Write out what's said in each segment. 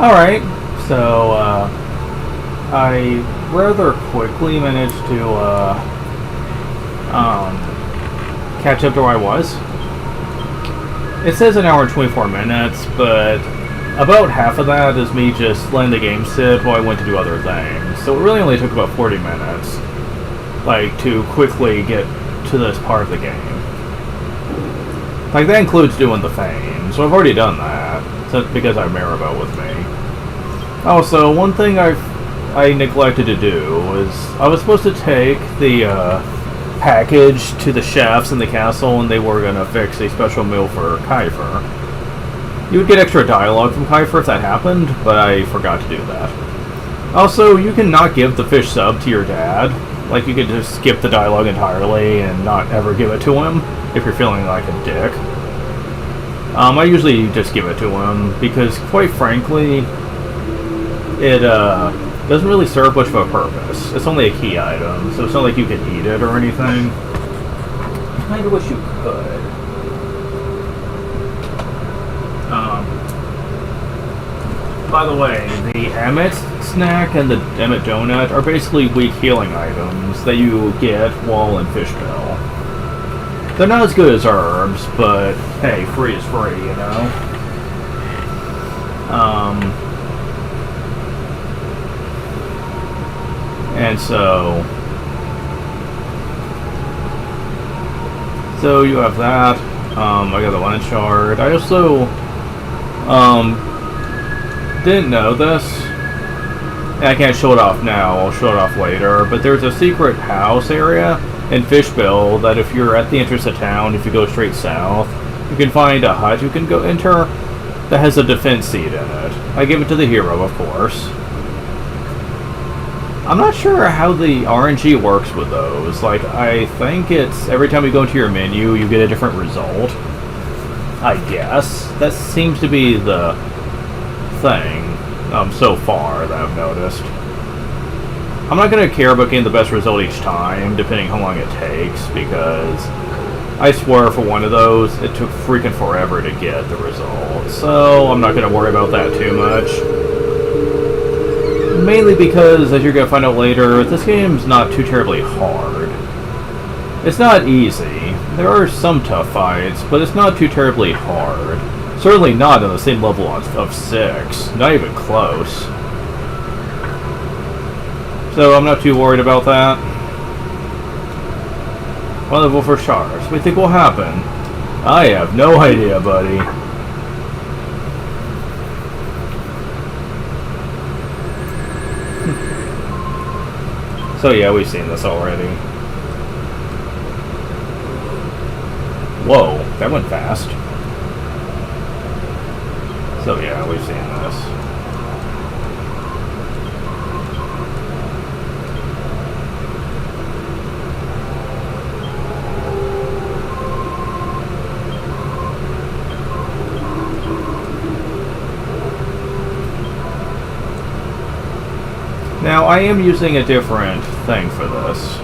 Alright, so I rather quickly managed to catch up to where I was. It says an hour and 24 minutes, but about half of that is me just letting the game sit while I went to do other things. So it really only took about 40 minutes, like, to quickly get to this part of the game. Like, that includes doing the fame, so I've already done that, because I have Maribel with me. Also, one thing I neglected to do was I was supposed to take the package to the chefs in the castle, and they were going to fix a special meal for Kiefer. You would get extra dialogue from Kiefer if that happened, but I forgot to do that. Also, you can not give the fish sub to your dad. Like, you could just skip the dialogue entirely and not ever give it to him if you're feeling like a dick. I usually just give it to him because, quite frankly, it doesn't really serve much of a purpose. It's only a key item, so it's not like you can eat it or anything. I kind of wish you could. By the way, the Emmet snack and the Emmet donut are basically weak healing items that you get while in Fishbill. They're not as good as herbs, but hey, free is free, you know? And so you have that. I got the lens shard. I also didn't know this, and I can't show it off now. I'll show it off later. But there's a secret house area in Fishbill that if you're at the entrance of town, if you go straight south, you can find a hut you can go enter that has a defense seat in it. I give it to the hero, of course. I'm not sure how the RNG works with those. Like, I think it's every time you go into your menu, you get a different result. I guess. That seems to be the thing so far that I've noticed. I'm not going to care about getting the best result each time, depending how long it takes, because I swear for one of those, it took freaking forever to get the result. So I'm not going to worry about that too much. Mainly because, as you're going to find out later, this game's not too terribly hard. It's not easy. There are some tough fights, but it's not too terribly hard. Certainly not on the same level of 6. Not even close. So I'm not too worried about that. One level for shards. What do you think will happen? I have no idea, buddy. So yeah, we've seen this already. Whoa, that went fast. So yeah, we've seen this. Now, I am using a different thing for this.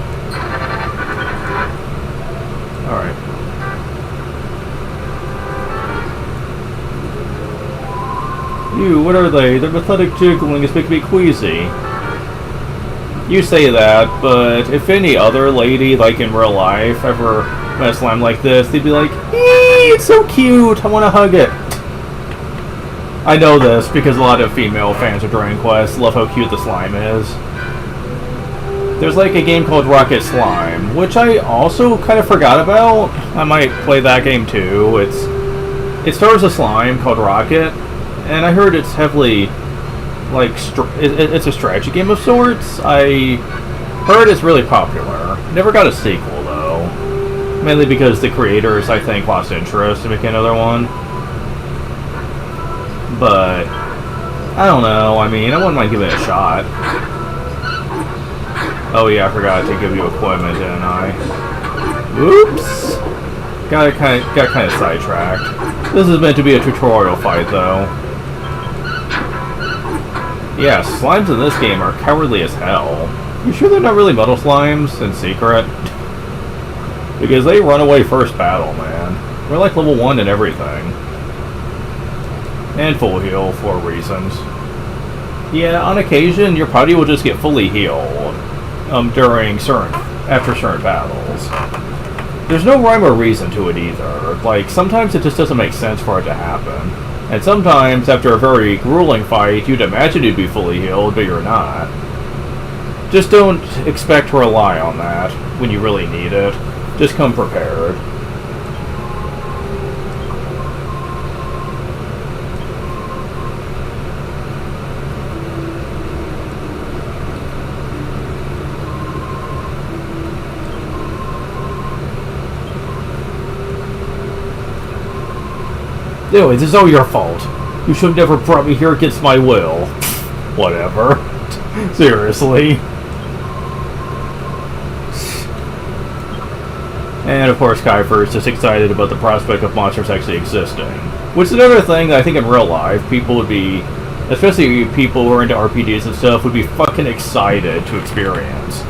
Alright. What are they? Their pathetic jiggling is making me queasy. You say that, but if any other lady, like in real life, ever met a slime like this, they'd be like, "Eee, it's so cute, I want to hug it." I know this because a lot of female fans of Dragon Quest love how cute the slime is. There's like a game called Rocket Slime, which I also kind of forgot about. I might play that game too. It stars a slime called Rocket, and I heard it's heavily, like, it's a strategy game of sorts. I heard it's really popular. Never got a sequel though, mainly because the creators, I think, lost interest in making another one. But I don't know. I mean, I wouldn't mind giving it a shot. Oh yeah, I forgot to give you equipment, didn't I? Oops. Got kind of sidetracked. This is meant to be a tutorial fight, though. Yeah, slimes in this game are cowardly as hell. You sure they're not really metal slimes in secret? Because they run away first battle, man. We're like level 1 and everything. And full heal for reasons. Yeah, on occasion, your party will just get fully healed after certain battles. There's no rhyme or reason to it either. Like, sometimes it just doesn't make sense for it to happen. And sometimes, after a very grueling fight, you'd imagine you'd be fully healed, but you're not. Just don't expect to rely on that when you really need it. Just come prepared. Anyway, this is all your fault. You should have never brought me here against my will. Whatever. Seriously. And of course, Kiefer is just excited about the prospect of monsters actually existing. Which is another thing that I think in real life, people would be, especially people who are into RPGs and stuff, would be fucking excited to experience.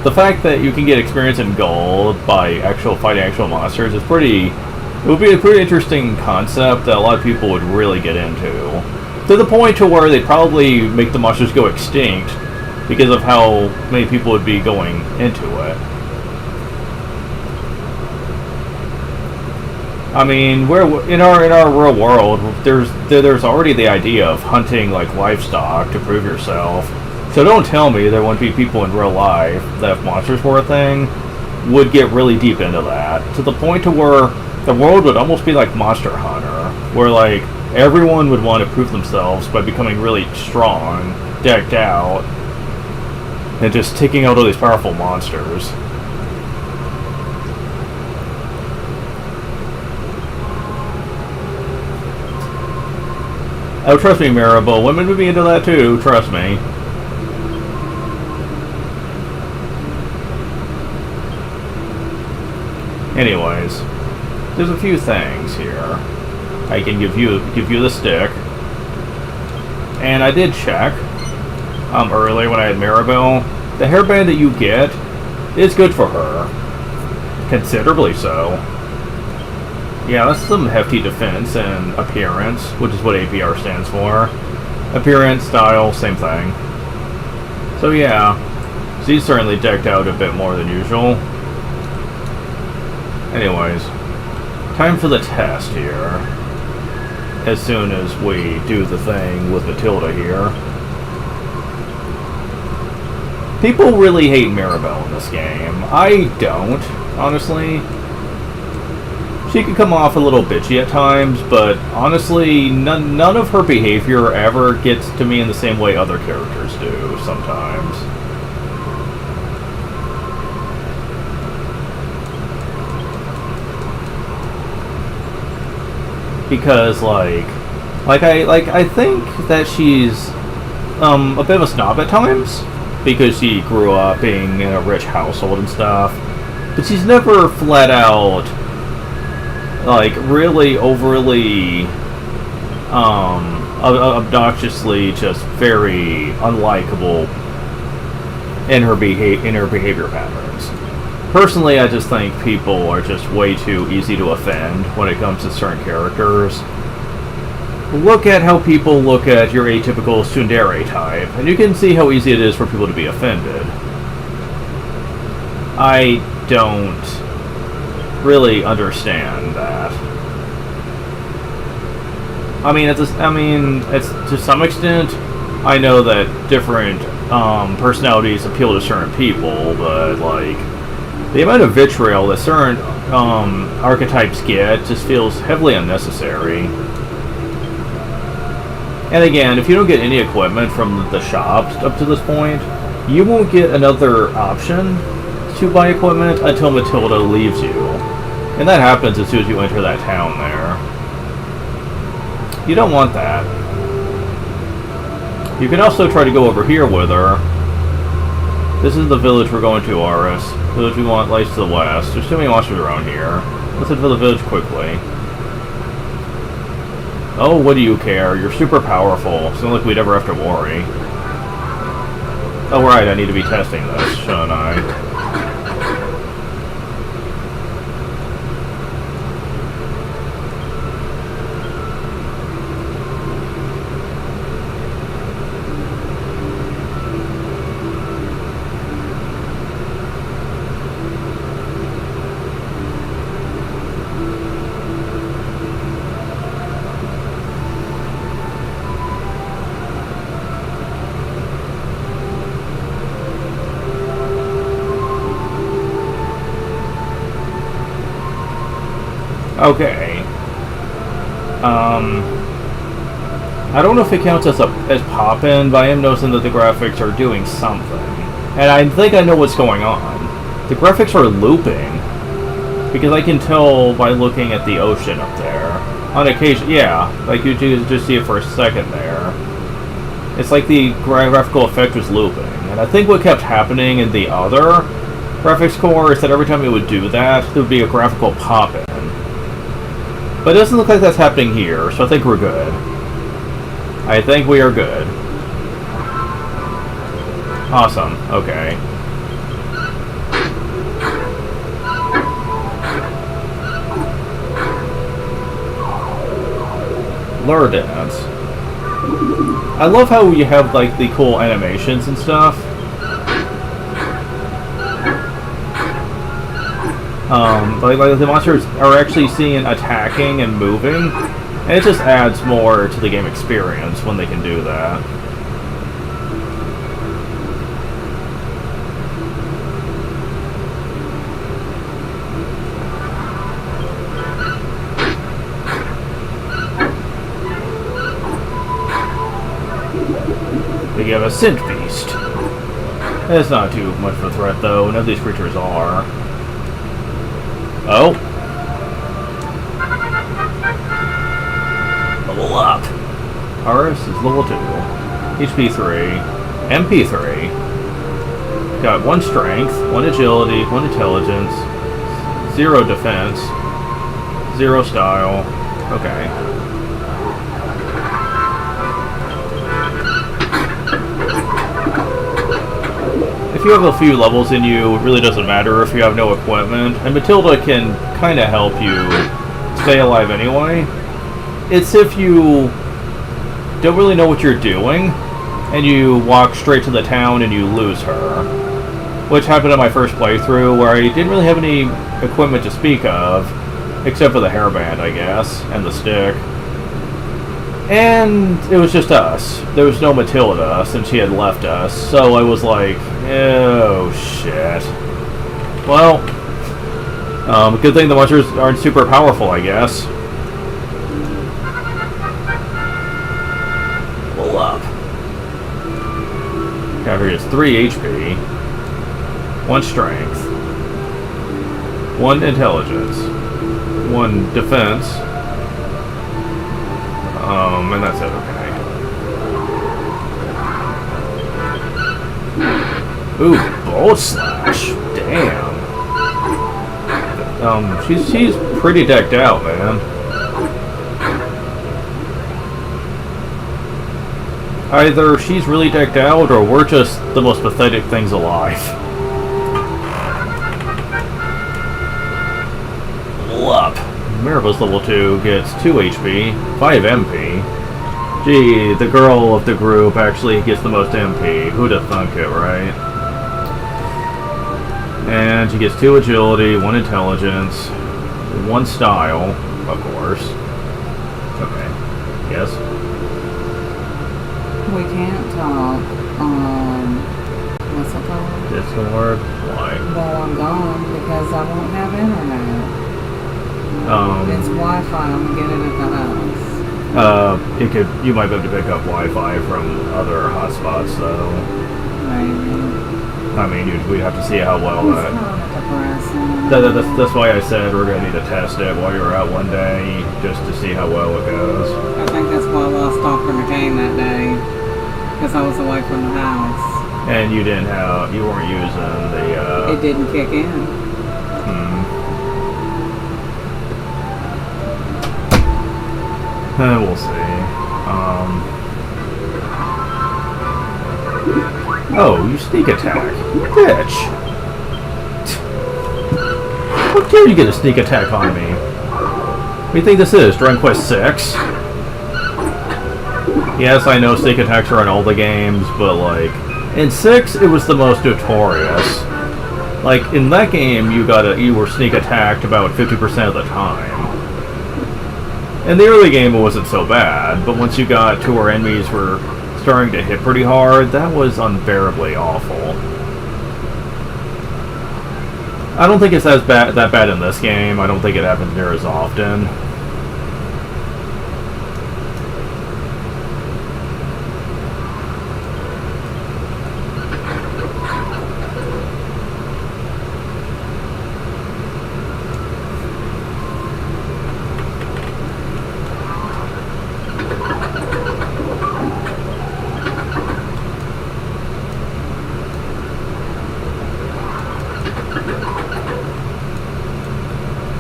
The fact that you can get experience in gold by fighting actual monsters is it would be a pretty interesting concept that a lot of people would really get into. To the point to where they'd probably make the monsters go extinct because of how many people would be going into it. I mean, in our real world, there's already the idea of hunting like livestock to prove yourself. So don't tell me there wouldn't be people in real life that if monsters were a thing, would get really deep into that. To the point to where the world would almost be like Monster Hunter, where like everyone would want to prove themselves by becoming really strong, decked out, and just taking out all these powerful monsters. Oh, trust me, Maribel, women would be into that too, trust me. Anyways, there's a few things here. I can give you the stick. And I did check earlier when I had Maribel. The hairband that you get is good for her. Considerably so. Yeah, that's some hefty defense and appearance, which is what APR stands for. Appearance, style, same thing. So yeah, she's certainly decked out a bit more than usual. Anyways, time for the test here. As soon as we do the thing with Matilda here. People really hate Maribel in this game. I don't, honestly. She can come off a little bitchy at times, but honestly, none of her behavior ever gets to me in the same way other characters do sometimes. Because I think that she's a bit of a snob at times because she grew up being in a rich household and stuff, but she's never flat out like really overly obnoxiously just very unlikable in her behavior patterns. Personally, I just think people are just way too easy to offend when it comes to certain characters. Look at how people look at your atypical tsundere type, and you can see how easy it is for people to be offended. I don't really understand that. It's to some extent, I know that different personalities appeal to certain people, but like the amount of vitriol that certain archetypes get just feels heavily unnecessary. And again, if you don't get any equipment from the shops up to this point, you won't get another option to buy equipment until Matilda leaves you. And that happens as soon as you enter that town there. You don't want that. You can also try to go over here with her. This is the village we're going to, Aris. Village we want lights to the west. There's too many monsters around here. Let's head to the village quickly. Oh, what do you care? You're super powerful. It's not like we'd ever have to worry. Oh, right, I need to be testing this, shouldn't I? Okay. I don't know if it counts as pop-in, but I am noticing that the graphics are doing something. And I think I know what's going on. The graphics are looping. Because I can tell by looking at the ocean up there. On occasion, yeah, like you just see it for a second there. It's like the graphical effect was looping. And I think what kept happening in the other graphics core is that every time it would do that, there would be a graphical pop-in. But it doesn't look like that's happening here, so I think we're good. I think we are good. Awesome, okay. Lure Dance. I love how you have like the cool animations and stuff. Like the monsters are actually seen attacking and moving, and it just adds more to the game experience when they can do that. We have a Scent Beast. It's not too much of a threat though, none of these creatures are. Oh. Level up. Ours is level 2. HP 3. MP 3. Got 1 strength, 1 agility, 1 intelligence, 0 defense, 0 style. Okay. If you have a few levels in you, it really doesn't matter if you have no equipment, and Matilda can kind of help you stay alive anyway. It's if you don't really know what you're doing, and you walk straight to the town and you lose her. Which happened in my first playthrough, where I didn't really have any equipment to speak of, except for the hairband, I guess, and the stick. And it was just us. There was no Matilda, since she had left us, so I was like, oh shit. Well, good thing the monsters aren't super powerful, I guess. Pull up. Cover is 3 HP, 1 strength, 1 intelligence, 1 defense, and that's it, okay. Ooh, Bolt Slash. Damn. She's pretty decked out, man. Either she's really decked out, or we're just the most pathetic things alive. Level up. Miraba's level 2 gets 2 HP, 5 MP. Gee, the girl of the group actually gets the most MP. Who'd have thunk it, right? And she gets 2 agility, 1 intelligence, 1 style, of course. Okay. Yes? We can't talk on, what's it called? Discord? Why? While I'm gone, because I won't have internet. It's Wi-Fi, I'm getting it at the house. You might be able to pick up Wi-Fi from other hotspots, though. Maybe. I mean, we'd have to see how well It's kind of depressing. That's why I said we're gonna need to test it while you're out one day, just to see how well it goes. I think that's why I lost Dr. McCain that day, because I was away from the house. And you weren't using the, It didn't kick in. We'll see. Oh, you sneak attack. Bitch! How dare you get a sneak attack on me? What do you think this is, Dragon Quest VI? Yes, I know sneak attacks are in all the games, but like, in 6, it was the most notorious. Like, in that game, you were sneak attacked about 50% of the time. In the early game, it wasn't so bad, but once you got to where enemies were starting to hit pretty hard, that was unbearably awful. I don't think it's that bad in this game. I don't think it happens near as often.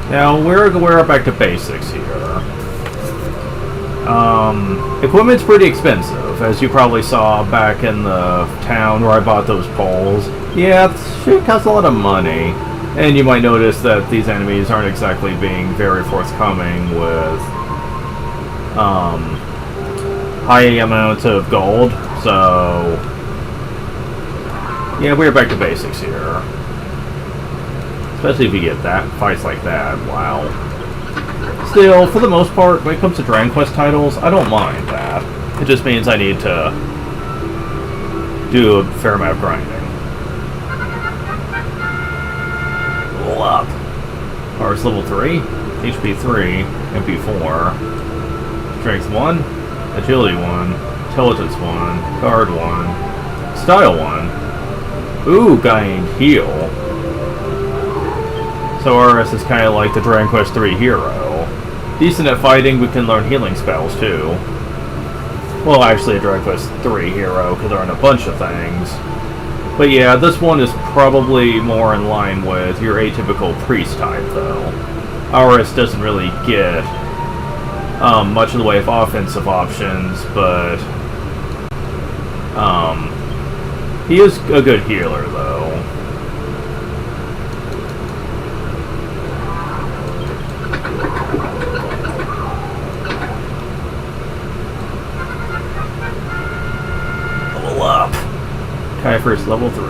Now, we're back to basics here. Equipment's pretty expensive, as you probably saw back in the town where I bought those poles. Yeah, it costs a lot of money. And you might notice that these enemies aren't exactly being very forthcoming with high amounts of gold, so yeah, we're back to basics here. Especially if you get fights like that, wow. Still, for the most part, when it comes to Dragon Quest titles, I don't mind that. It just means I need to do a fair amount of grinding. Level up. Power's level 3, HP 3, MP 4, Strength 1, Agility 1, Intelligence 1, Guard 1, Style 1. Ooh, gained Heal. So RS is kind of like the Dragon Quest III hero. Decent at fighting, we can learn healing spells too. Well, actually a Dragon Quest III hero, because there aren't a bunch of things. But yeah, this one is probably more in line with your atypical priest type, though. RS doesn't really get much in the way of offensive options, but he is a good healer, though. Kiefer's level 3,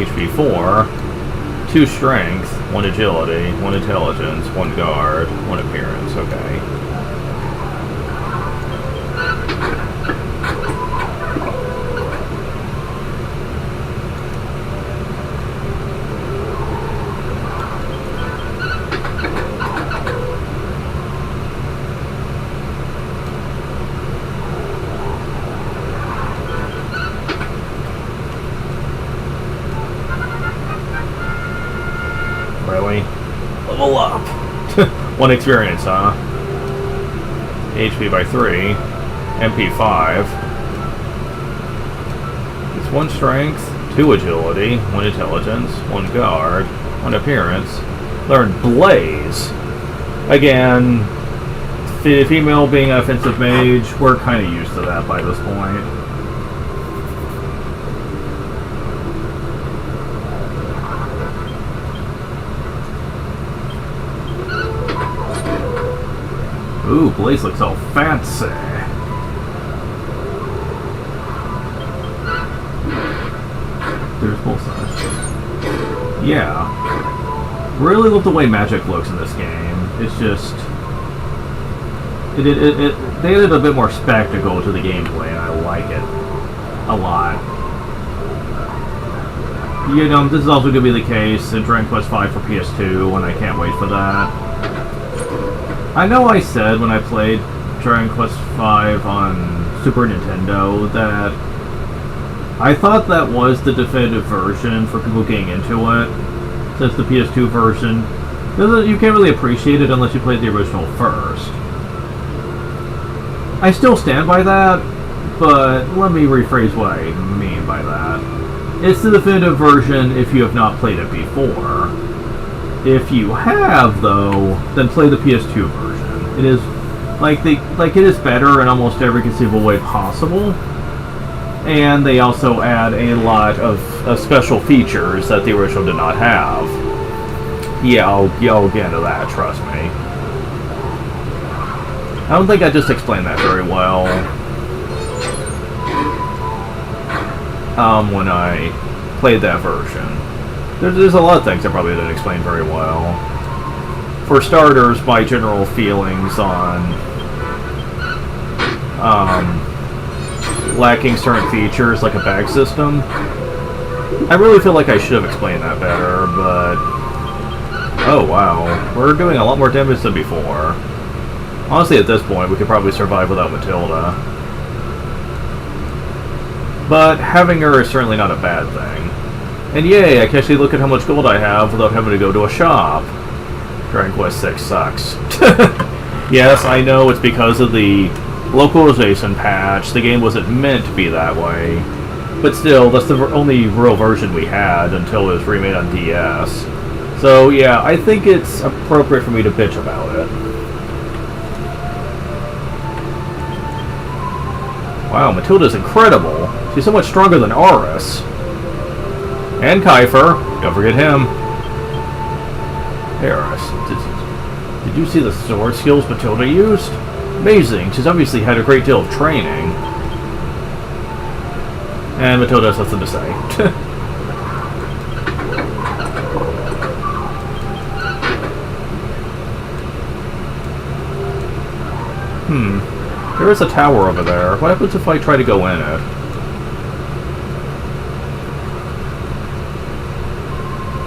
HP 4, 2 strength, 1 agility, 1 intelligence, 1 guard, 1 appearance, okay. Really? Level up! 1 experience, huh? HP by 3. MP 5. It's 1 strength, 2 agility, 1 intelligence, 1 guard, 1 appearance. Learn Blaze. Again, female being an offensive mage, we're kind of used to that by this point. Ooh, Blaze looks all fancy. There's both sides. Yeah. Really love the way magic looks in this game. It's just... they added a bit more spectacle to the gameplay, and I like it a lot. You know, this is also going to be the case in Dragon Quest V for PS2, and I can't wait for that. I know I said when I played Dragon Quest V on Super Nintendo that I thought that was the definitive version for people getting into it, since the PS2 version, you can't really appreciate it unless you played the original first. I still stand by that, but let me rephrase what I mean by that. It's the definitive version if you have not played it before. If you have, though, then play the PS2 version. It is it is better in almost every conceivable way possible, and they also add a lot of special features that the original did not have. Yeah, I'll get into that. Trust me. I don't think I just explained that very well when I played that version. There's a lot of things I probably didn't explain very well. For starters, my general feelings on lacking certain features like a bag system. I really feel like I should have explained that better, but Oh wow, we're doing a lot more damage than before. Honestly, at this point, we could probably survive without Matilda. But having her is certainly not a bad thing. And yay, I can actually look at how much gold I have without having to go to a shop. Dragon Quest VI sucks. Yes, I know it's because of the localization patch. The game wasn't meant to be that way. But still, that's the only real version we had until it was remade on DS. So yeah, I think it's appropriate for me to bitch about it. Wow, Matilda's incredible. She's so much stronger than Aurus. And Kiefer. Don't forget him. Hey, Aurus. Did you see the sword skills Matilda used? Amazing. She's obviously had a great deal of training. And Matilda has nothing to say. There is a tower over there. What happens if I try to go in it?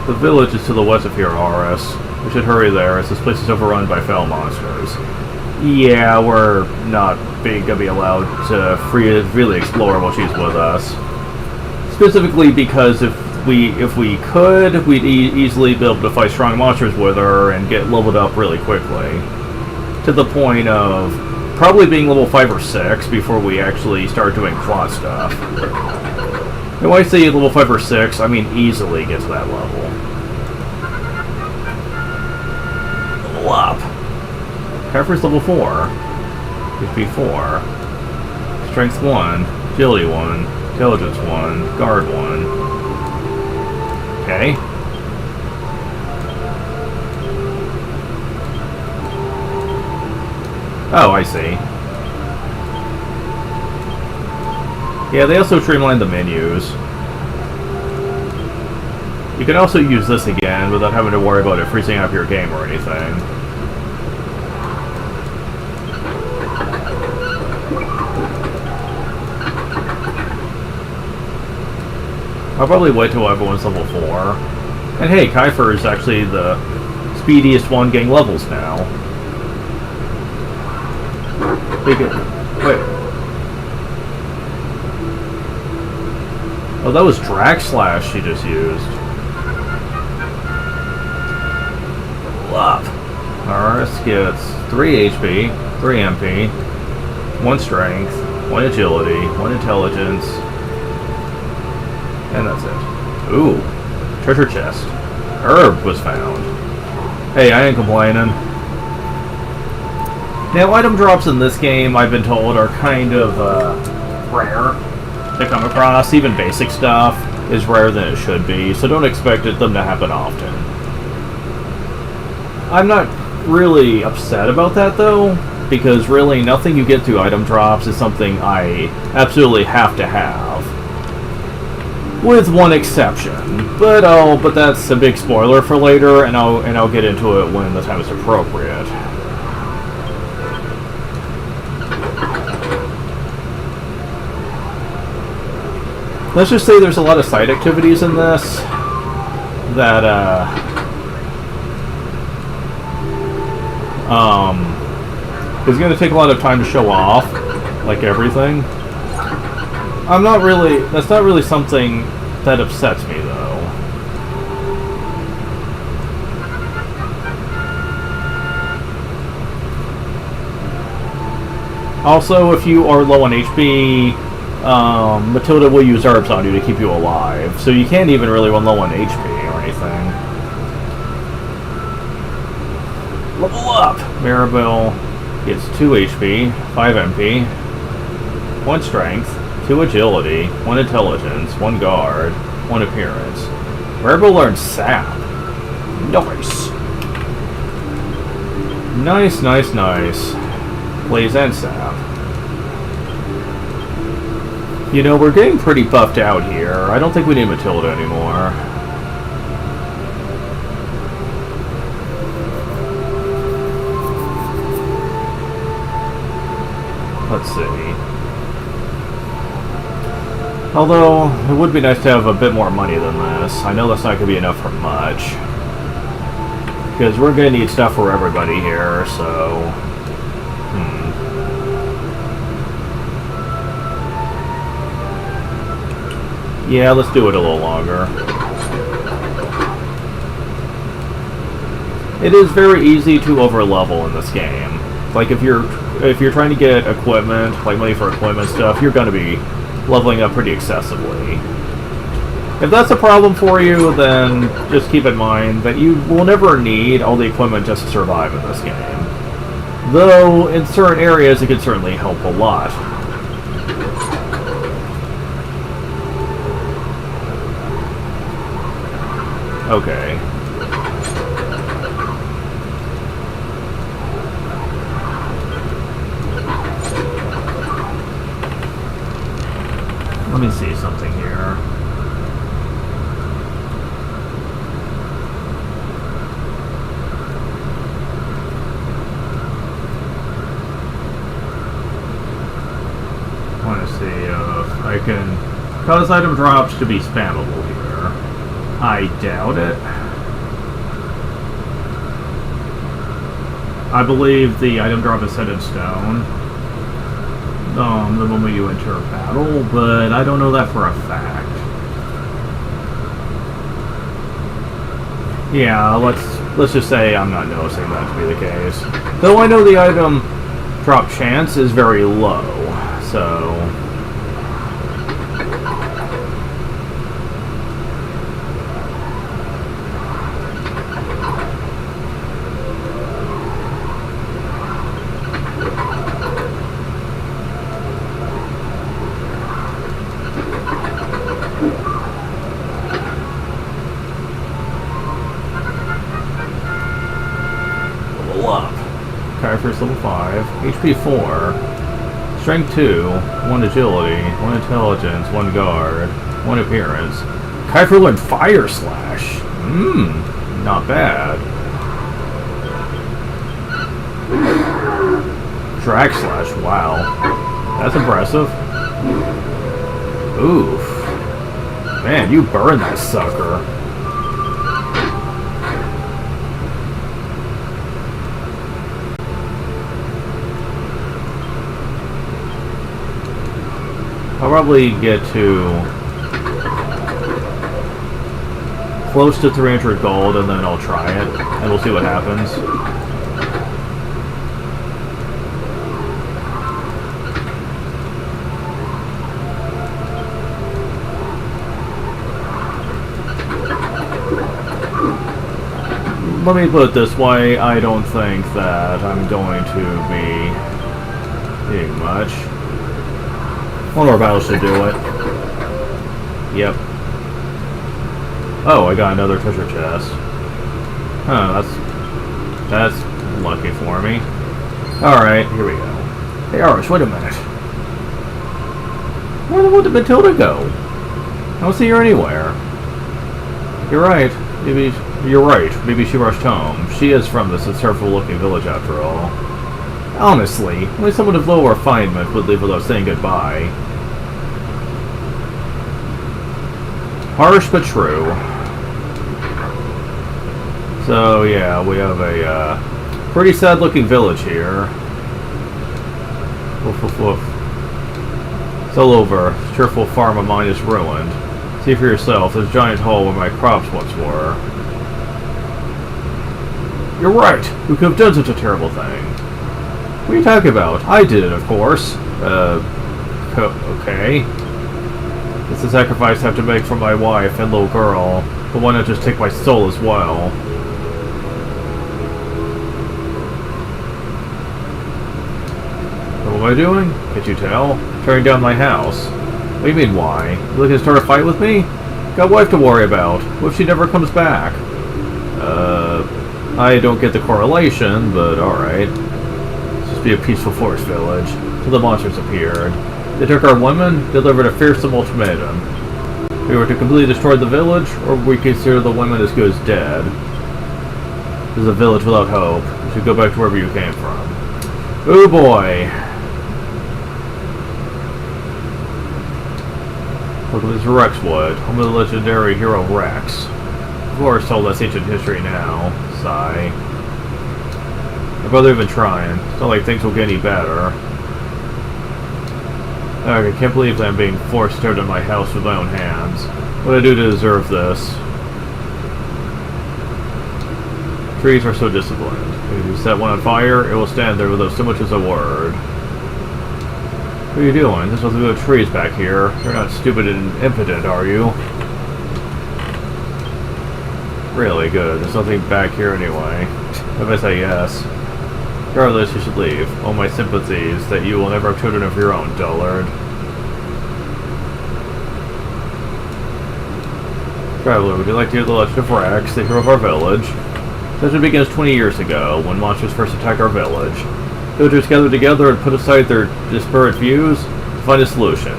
The village is to the west of here, Aurus. We should hurry there, as this place is overrun by fell monsters. Yeah, we're not gonna be allowed to really explore while she's with us. Specifically because if we could, we'd easily be able to fight strong monsters with her and get leveled up really quickly. To the point of probably being level 5 or 6 before we actually start doing plot stuff. And when I say level 5 or 6, I mean easily get to that level. Level up. Kiefer's level 4. HP 4. Strength 1. Agility 1. Intelligence 1. Guard 1. Okay. Oh, I see. Yeah, they also streamlined the menus. You can also use this again without having to worry about it freezing up your game or anything. I'll probably wait till everyone's level 4. And hey, Kiefer is actually the speediest one getting levels now. Wait. Oh, that was Drag Slash she just used. Love. Aurus gets 3 HP, 3 MP, 1 Strength, 1 Agility, 1 Intelligence, and that's it. Ooh. Treasure chest. Herb was found. Hey, I ain't complaining. Now, item drops in this game, I've been told, are kind of rare to come across. Even basic stuff is rarer than it should be, so don't expect them to happen often. I'm not really upset about that, though, because really nothing you get through item drops is something I absolutely have to have. With one exception. But that's a big spoiler for later, and I'll get into it when the time is appropriate. Let's just say there's a lot of side activities in this that, is going to take a lot of time to show off, like everything. That's not really something that upsets me, though. Also, if you are low on HP, Matilda will use herbs on you to keep you alive, so you can't even really run low on HP or anything. Level up! Mirabelle gets 2 HP, 5 MP, 1 Strength, 2 Agility, 1 Intelligence, 1 Guard, 1 Appearance. Mirabelle learns Sap. Nice! Nice. Blaze and Sap. You know, we're getting pretty buffed out here. I don't think we need Matilda anymore. Let's see. Although, it would be nice to have a bit more money than this. I know that's not going to be enough for much. Because we're gonna need stuff for everybody here, so... Yeah, let's do it a little longer. It is very easy to overlevel in this game. Like if you're trying to get equipment, like money for equipment stuff, you're gonna be leveling up pretty excessively. If that's a problem for you, then just keep in mind that you will never need all the equipment just to survive in this game. Though, in certain areas, it can certainly help a lot. Okay. Let me see something here. I want to see if I can cause item drops to be spammable here. I doubt it. I believe the item drop is set in stone the moment you enter a battle, but I don't know that for a fact. Yeah, let's just say I'm not noticing that to be the case. Though I know the item drop chance is very low, so... First level 5, HP 4, Strength 2, 1 Agility, 1 Intelligence, 1 Guard, 1 Appearance. Kaifer learned Fire Slash. Not bad. Drag Slash, wow. That's impressive. Oof. Man, you burned that sucker. I'll probably get to close to 300 gold and then I'll try it and we'll see what happens. Let me put it this way, I don't think that I'm going to be doing much. One more battle should do it. Yep. Oh, I got another treasure chest. Oh, that's lucky for me. Alright, here we go. Hey, Arish, wait a minute. Where did Matilda go? I don't see her anywhere. You're right. You're right. Maybe she rushed home. She is from this unservable-looking village, after all. Honestly, only someone of low refinement would leave without saying goodbye. Harsh but true. So yeah, we have a pretty sad-looking village here. Woof woof woof. It's all over. This cheerful farm of mine is ruined. See for yourself. There's a giant hole where my crops once were. You're right. Who could have done such a terrible thing? What are you talking about? I did it, of course. Okay. It's a sacrifice I have to make for my wife and little girl, but why not just take my soul as well? What am I doing? Can't you tell? Tearing down my house. What do you mean, why? You looking to start a fight with me? Got a wife to worry about. What if she never comes back? I don't get the correlation, but alright. Be a peaceful forest village, till the monsters appeared. They took our women, delivered a fearsome ultimatum. We were to completely destroy the village, or we consider the women as good as dead. This is a village without hope. You should go back to wherever you came from. Oh boy! Look at this Rexwood, home of the legendary hero Rex. Of course, told us ancient history now. Sigh. My brother even trying. It's not like things will get any better. I can't believe that I'm being forced out of my house with my own hands. What do I do to deserve this? Trees are so disciplined. If you set one on fire, it will stand there without so much as a word. What are you doing? There's nothing but trees back here. You're not stupid and impotent, are you? Really good. There's nothing back here anyway. If I say yes. Regardless, you should leave. All my sympathies that you will never have children of your own, dullard. Traveler, would you like to hear the legend of Rex, the hero of our village? Legend begins 20 years ago, when monsters first attacked our village. Villagers gathered together and put aside their disparate views to find a solution.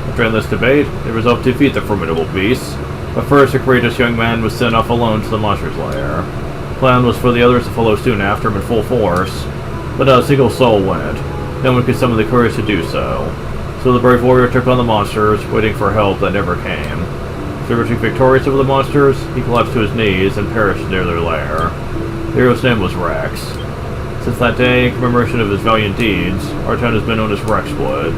After endless debate, they resolved to defeat the formidable beasts. But first, a courageous young man was sent off alone to the monster's lair. The plan was for the others to follow soon after him in full force, but not a single soul went. No one could summon the courage to do so. So the brave warrior took on the monsters, waiting for help that never came. After emerging victorious over the monsters, he collapsed to his knees and perished near their lair. The hero's name was Rex. Since that day, in commemoration of his valiant deeds, our town has been known as Rexwood.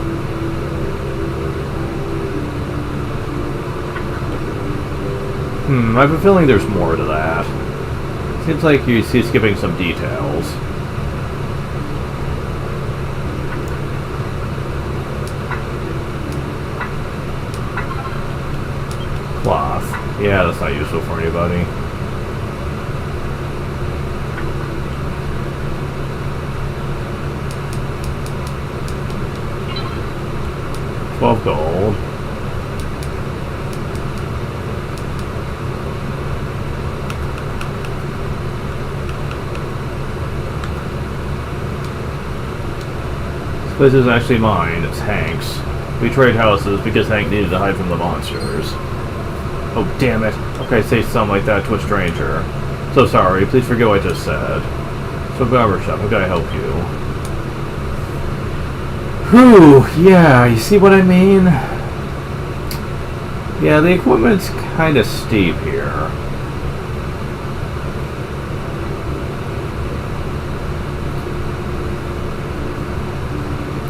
I have a feeling there's more to that. Seems like he's skipping some details. Cloth. Yeah, that's not useful for anybody. $12 gold. This place is actually mine. It's Hank's. We trade houses because Hank needed to hide from the monsters. Oh, damn it. Okay, say something like that to a stranger. So sorry. Please forget what I just said. So, barbershop, how can I help you? Whew, yeah, you see what I mean? Yeah, the equipment's kind of steep here.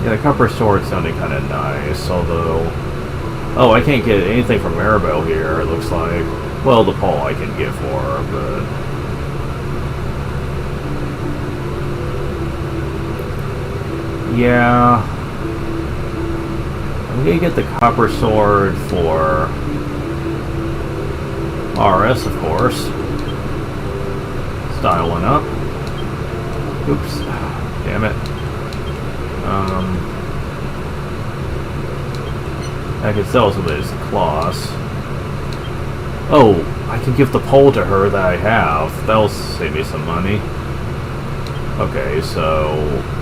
Yeah, the copper sword sounded kind of nice, although... Oh, I can't get anything from Maribel here, it looks like. Well, the pole I can get for her, but... Yeah... I'm gonna get the copper sword for... RS, of course. Styling up. Oops. Damn it. I could sell some of these cloths. Oh, I can give the pole to her that I have. That'll save me some money. Okay, so...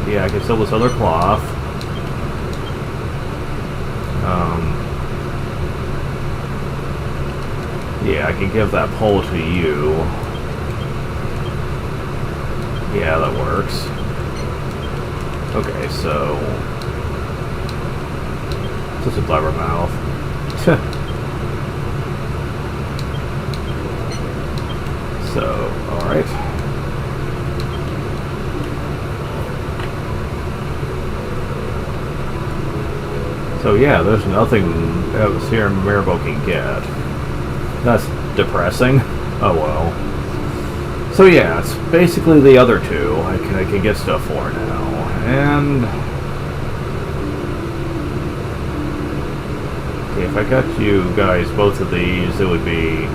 Yeah, I can sell this other cloth. Yeah, I can give that pole to you. Yeah, that works. Okay, so... Just a blabbermouth. So, alright. So yeah, there's nothing else here Maribel can get. That's depressing. Oh well. So yeah, it's basically the other two I can get stuff for now. And... Okay, if I got you guys both of these, it would be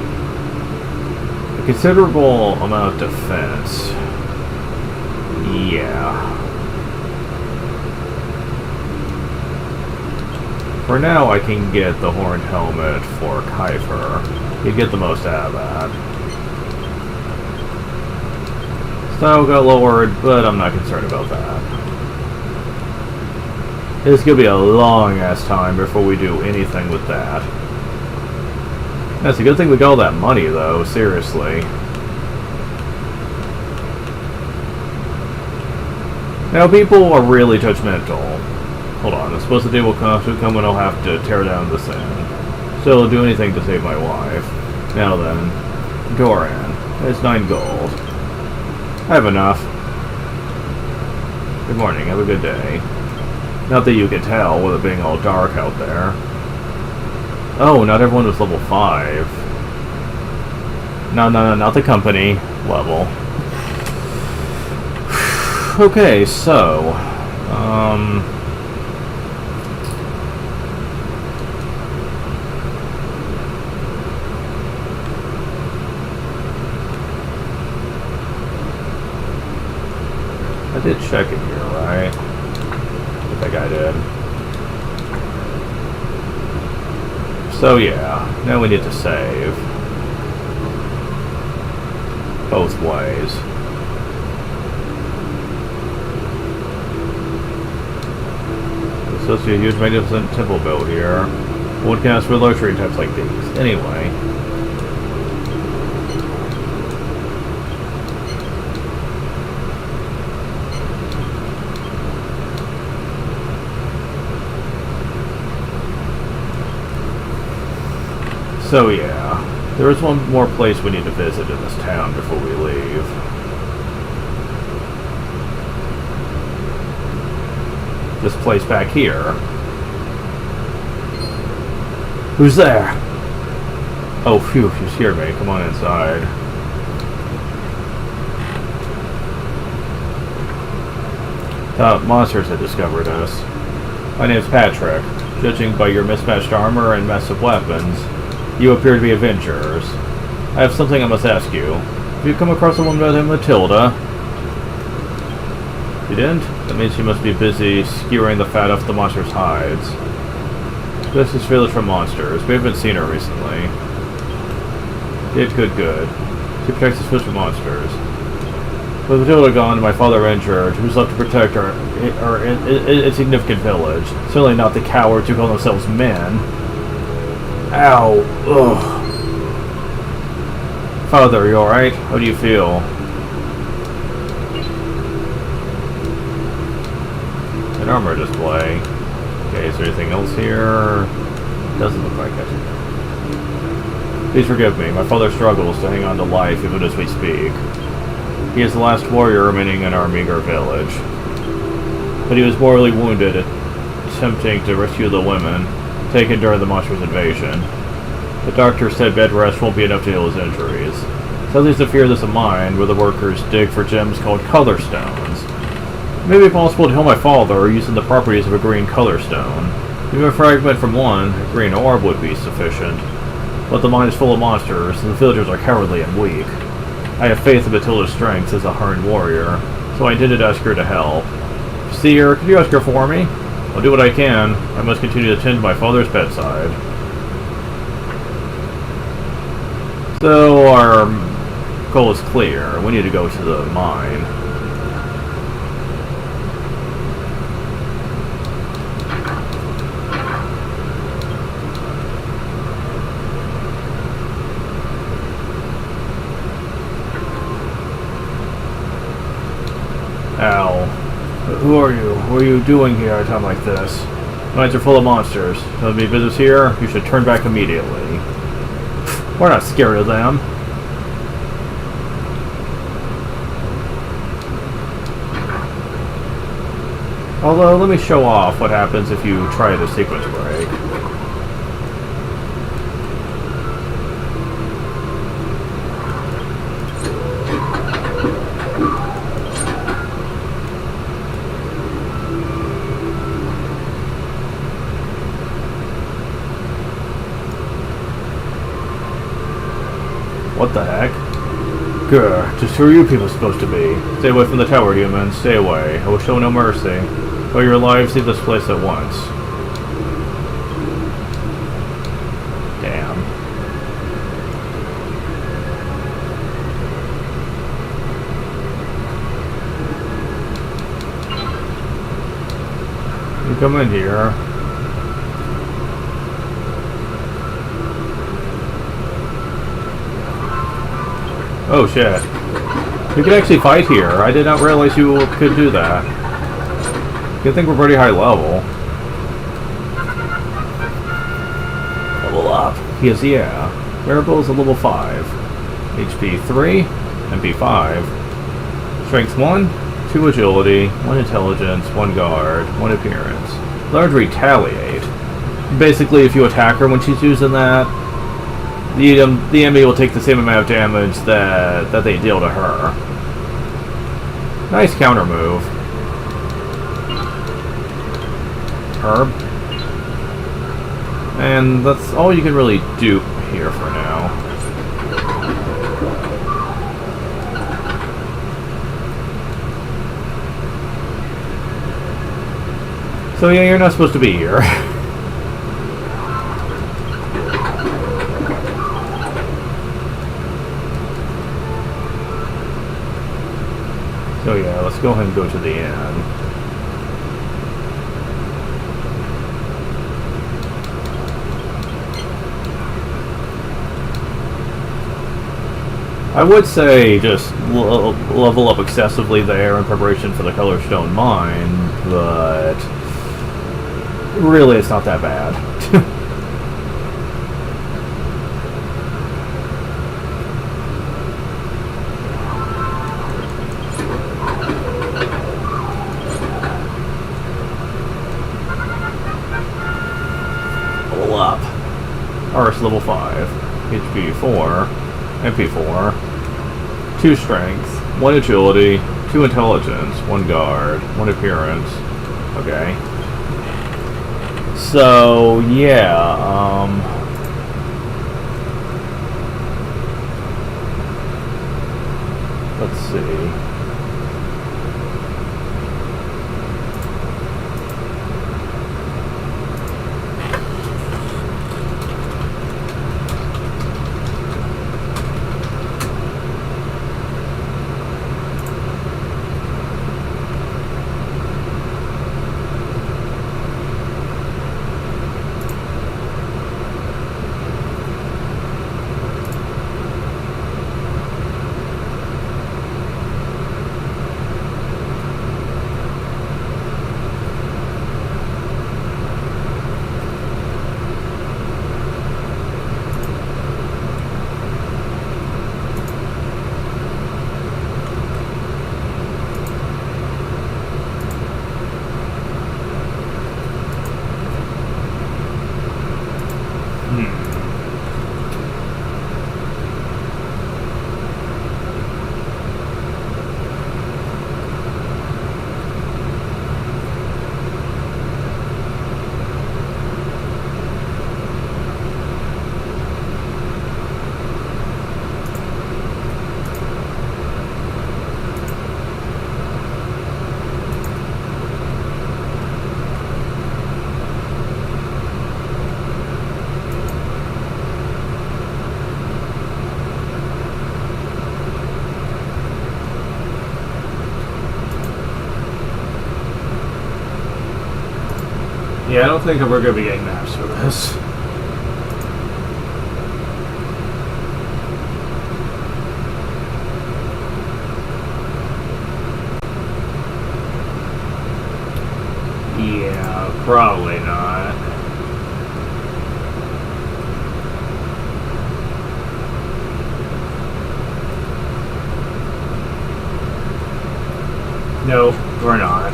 a considerable amount of defense. Yeah. For now, I can get the horned helmet for Kiefer. You get the most out of that. Style got lowered, but I'm not concerned about that. It's gonna be a long-ass time before we do anything with that. That's a good thing we got all that money, though, seriously. Now, people are really judgmental. Hold on, I suppose the day will come when I'll have to tear down this inn. Still, I'll do anything to save my wife. Now then, Doran, it's 9 gold. I have enough. Good morning, have a good day. Not that you can tell with it being all dark out there. Oh, not everyone was level 5. No, not the company level. Okay, so... I did check it here, right? I think I did. So yeah, now we need to save. Both ways. It's a huge magnificent temple built here. One can ask for luxury types like these. Anyway. So yeah, there is one more place we need to visit in this town before we leave. This place back here. Who's there? Oh, phew, you scared me. Come on inside. Monsters had discovered us. My name's Patrick. Judging by your mismatched armor and mess of weapons, you appear to be adventurers. I have something I must ask you. Have you come across a woman named Matilda? You didn't? That means you must be busy skewering the fat off the monster's hides. This is Village from Monsters. We haven't seen her recently. Good. She protects us from monsters. With Matilda gone, my father injured, who's left to protect our insignificant village. Certainly not the cowards who call themselves men. Ow. Ugh. Father, you alright? How do you feel? An armor display. Okay, is there anything else here? Doesn't look like it. Please forgive me. My father struggles to hang on to life even as we speak. He is the last warrior remaining in our meager village. But he was mortally wounded attempting to rescue the women taken during the monster's invasion. The doctor said bed rest won't be enough to heal his injuries. Sadly, it's a fear this of mine, where the workers dig for gems called color stones. It may be possible to heal my father using the properties of a green color stone. Even a fragment from one, a green orb, would be sufficient. But the mine is full of monsters, and the villagers are cowardly and weak. I have faith in Matilda's strength as a hardened warrior, so I intended to ask her to help. See her, could you ask her for me? I'll do what I can. I must continue to tend to my father's bedside. So our goal is clear. We need to go to the mine. Ow. Who are you? What are you doing here at a time like this? Mines are full of monsters. Don't be business here. You should turn back immediately. We're not scared of them. Although, let me show off what happens if you try the sequence break. What the heck? Grr, just who are you people supposed to be? Stay away from the tower, humans. Stay away. I will show no mercy. For your lives, leave this place at once. Damn. You come in here. Oh shit. You can actually fight here. I did not realize you could do that. Good thing we're pretty high level. Level up. Yes, yeah. Wearable is a level 5. HP 3, MP 5. Strength 1, 2 agility, 1 intelligence, 1 guard, 1 appearance. Large retaliate. Basically, if you attack her when she's using that, the enemy will take the same amount of damage that they deal to her. Nice counter move. Herb. And that's all you can really do here for now. So yeah, you're not supposed to be here. So yeah, let's go ahead and go to the end. I would say just level up excessively there in preparation for the Colorstone Mine, but really it's not that bad. Level up. RS level 5, HP 4, MP 4, 2 strength, 1 agility, 2 intelligence, 1 guard, 1 appearance. Okay. So, yeah, let's see. Yeah, I don't think we're going to be getting maps for this. Yeah, probably not. No, we're not.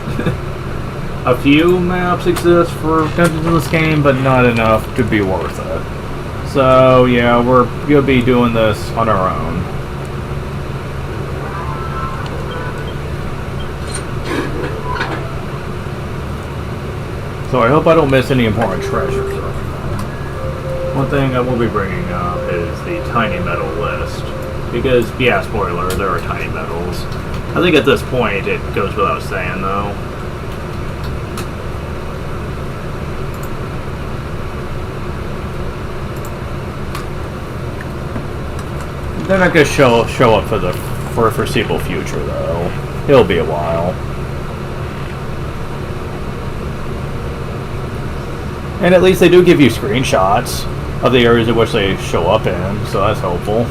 A few maps exist for dungeons in this game, but not enough to be worth it. So yeah, we're gonna be doing this on our own. So I hope I don't miss any important treasures. One thing I will be bringing up is the tiny metal list. Because, yeah, spoiler, there are tiny metals. I think at this point it goes without saying, though. They're not going to show up for the foreseeable future, though. It'll be a while. And at least they do give you screenshots of the areas in which they show up in, so that's helpful.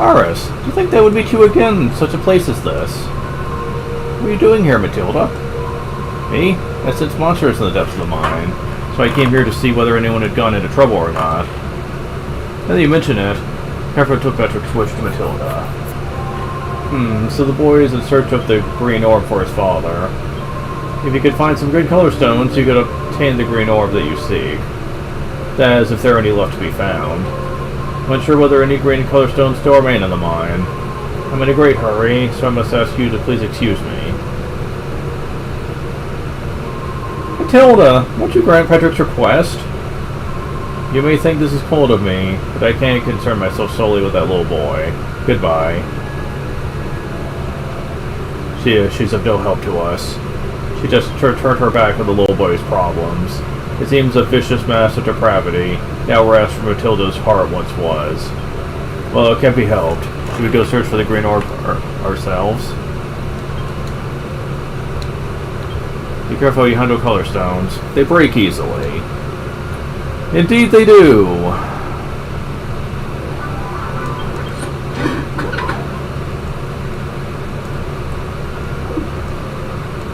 Aris, do you think that would meet you again in such a place as this? What are you doing here, Matilda? Me? I sense monsters in the depths of the mine, so I came here to see whether anyone had gone into trouble or not. Now that you mention it, Careful took Patrick switched to Matilda. So the boy is in search of the green orb for his father. If you could find some green color stones, you could obtain the green orb that you seek. That is, if there are any left to be found. I'm unsure whether any green color stones still remain in the mine. I'm in a great hurry, so I must ask you to please excuse me. Matilda, won't you grant Patrick's request? You may think this is cold of me, but I can't concern myself solely with that little boy. Goodbye. She's of no help to us. She just turned her back on the little boy's problems. It seems a vicious mass of depravity now rests where Matilda's heart once was. Well, it can't be helped. Should we go search for the green orb ourselves? Be careful, you handle color stones. They break easily. Indeed they do!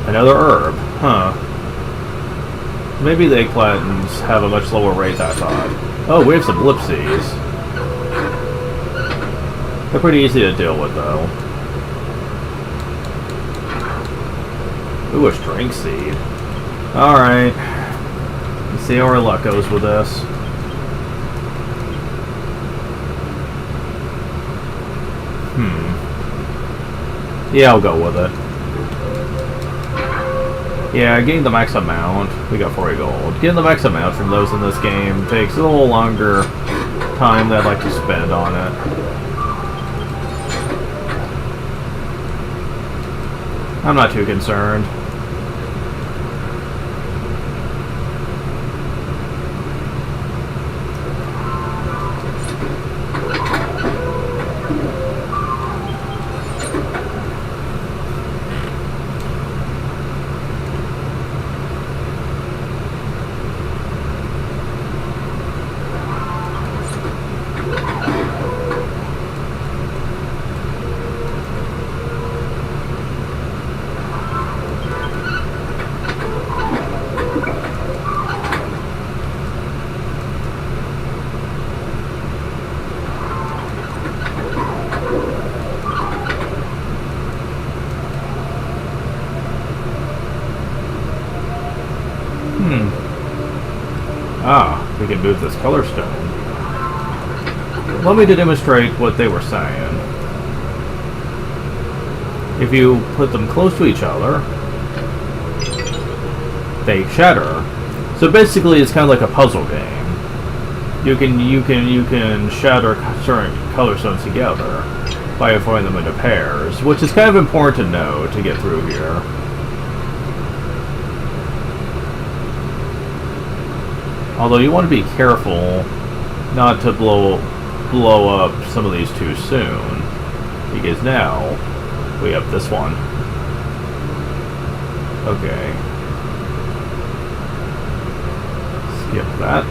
Another herb. Huh. Maybe the eggplants have a much lower rate than I thought. Oh, we have some lipsies. They're pretty easy to deal with, though. Ooh, a string seed. Alright. Let's see how our luck goes with this. Yeah, I'll go with it. Yeah, getting the max amount, we got 40 gold. Getting the max amount from those in this game takes a little longer time than I'd like to spend on it. I'm not too concerned. Ah, we can move this color stone. Allow me to demonstrate what they were saying. If you put them close to each other, they shatter. So basically, it's kind of like a puzzle game. You can shatter certain color stones together by avoiding them into pairs, which is kind of important to know to get through here. Although you want to be careful not to blow up some of these too soon, because now we have this one. Okay. Skip that.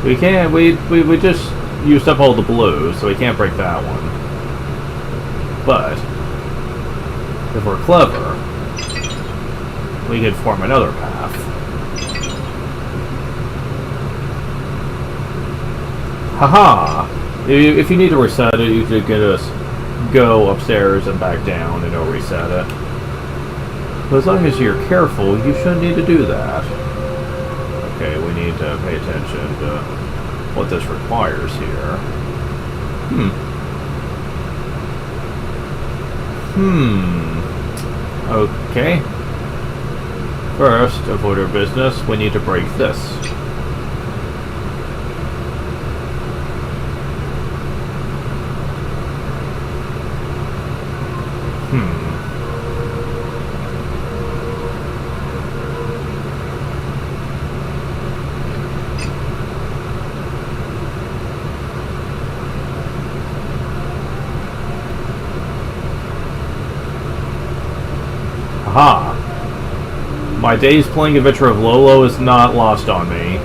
We can't. We just used up all the blues, so we can't break that one. But if we're clever, we could form another path. Haha! If you need to reset it, you could just go upstairs and back down and it'll reset it. But as long as you're careful, you shouldn't need to do that. Okay, we need to pay attention to what this requires here. Okay. First, avoid our business, we need to break this. Aha! My days playing Adventure of Lolo is not lost on me.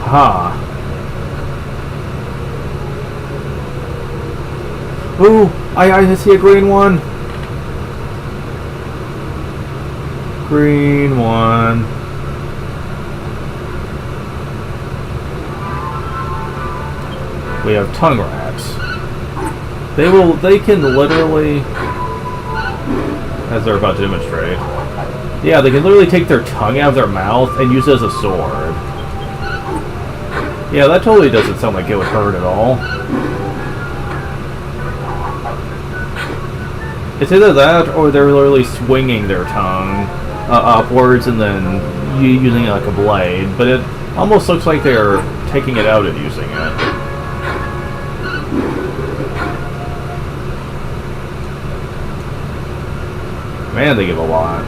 Ha! Ooh! I see a green one! Green one. We have tongue rats. They can literally, as they're about to demonstrate, yeah, they can literally take their tongue out of their mouth and use it as a sword. Yeah, that totally doesn't sound like it would hurt at all. It's either that or they're literally swinging their tongue upwards and then using it like a blade, but it almost looks like they're taking it out and using it. Man, they give a lot.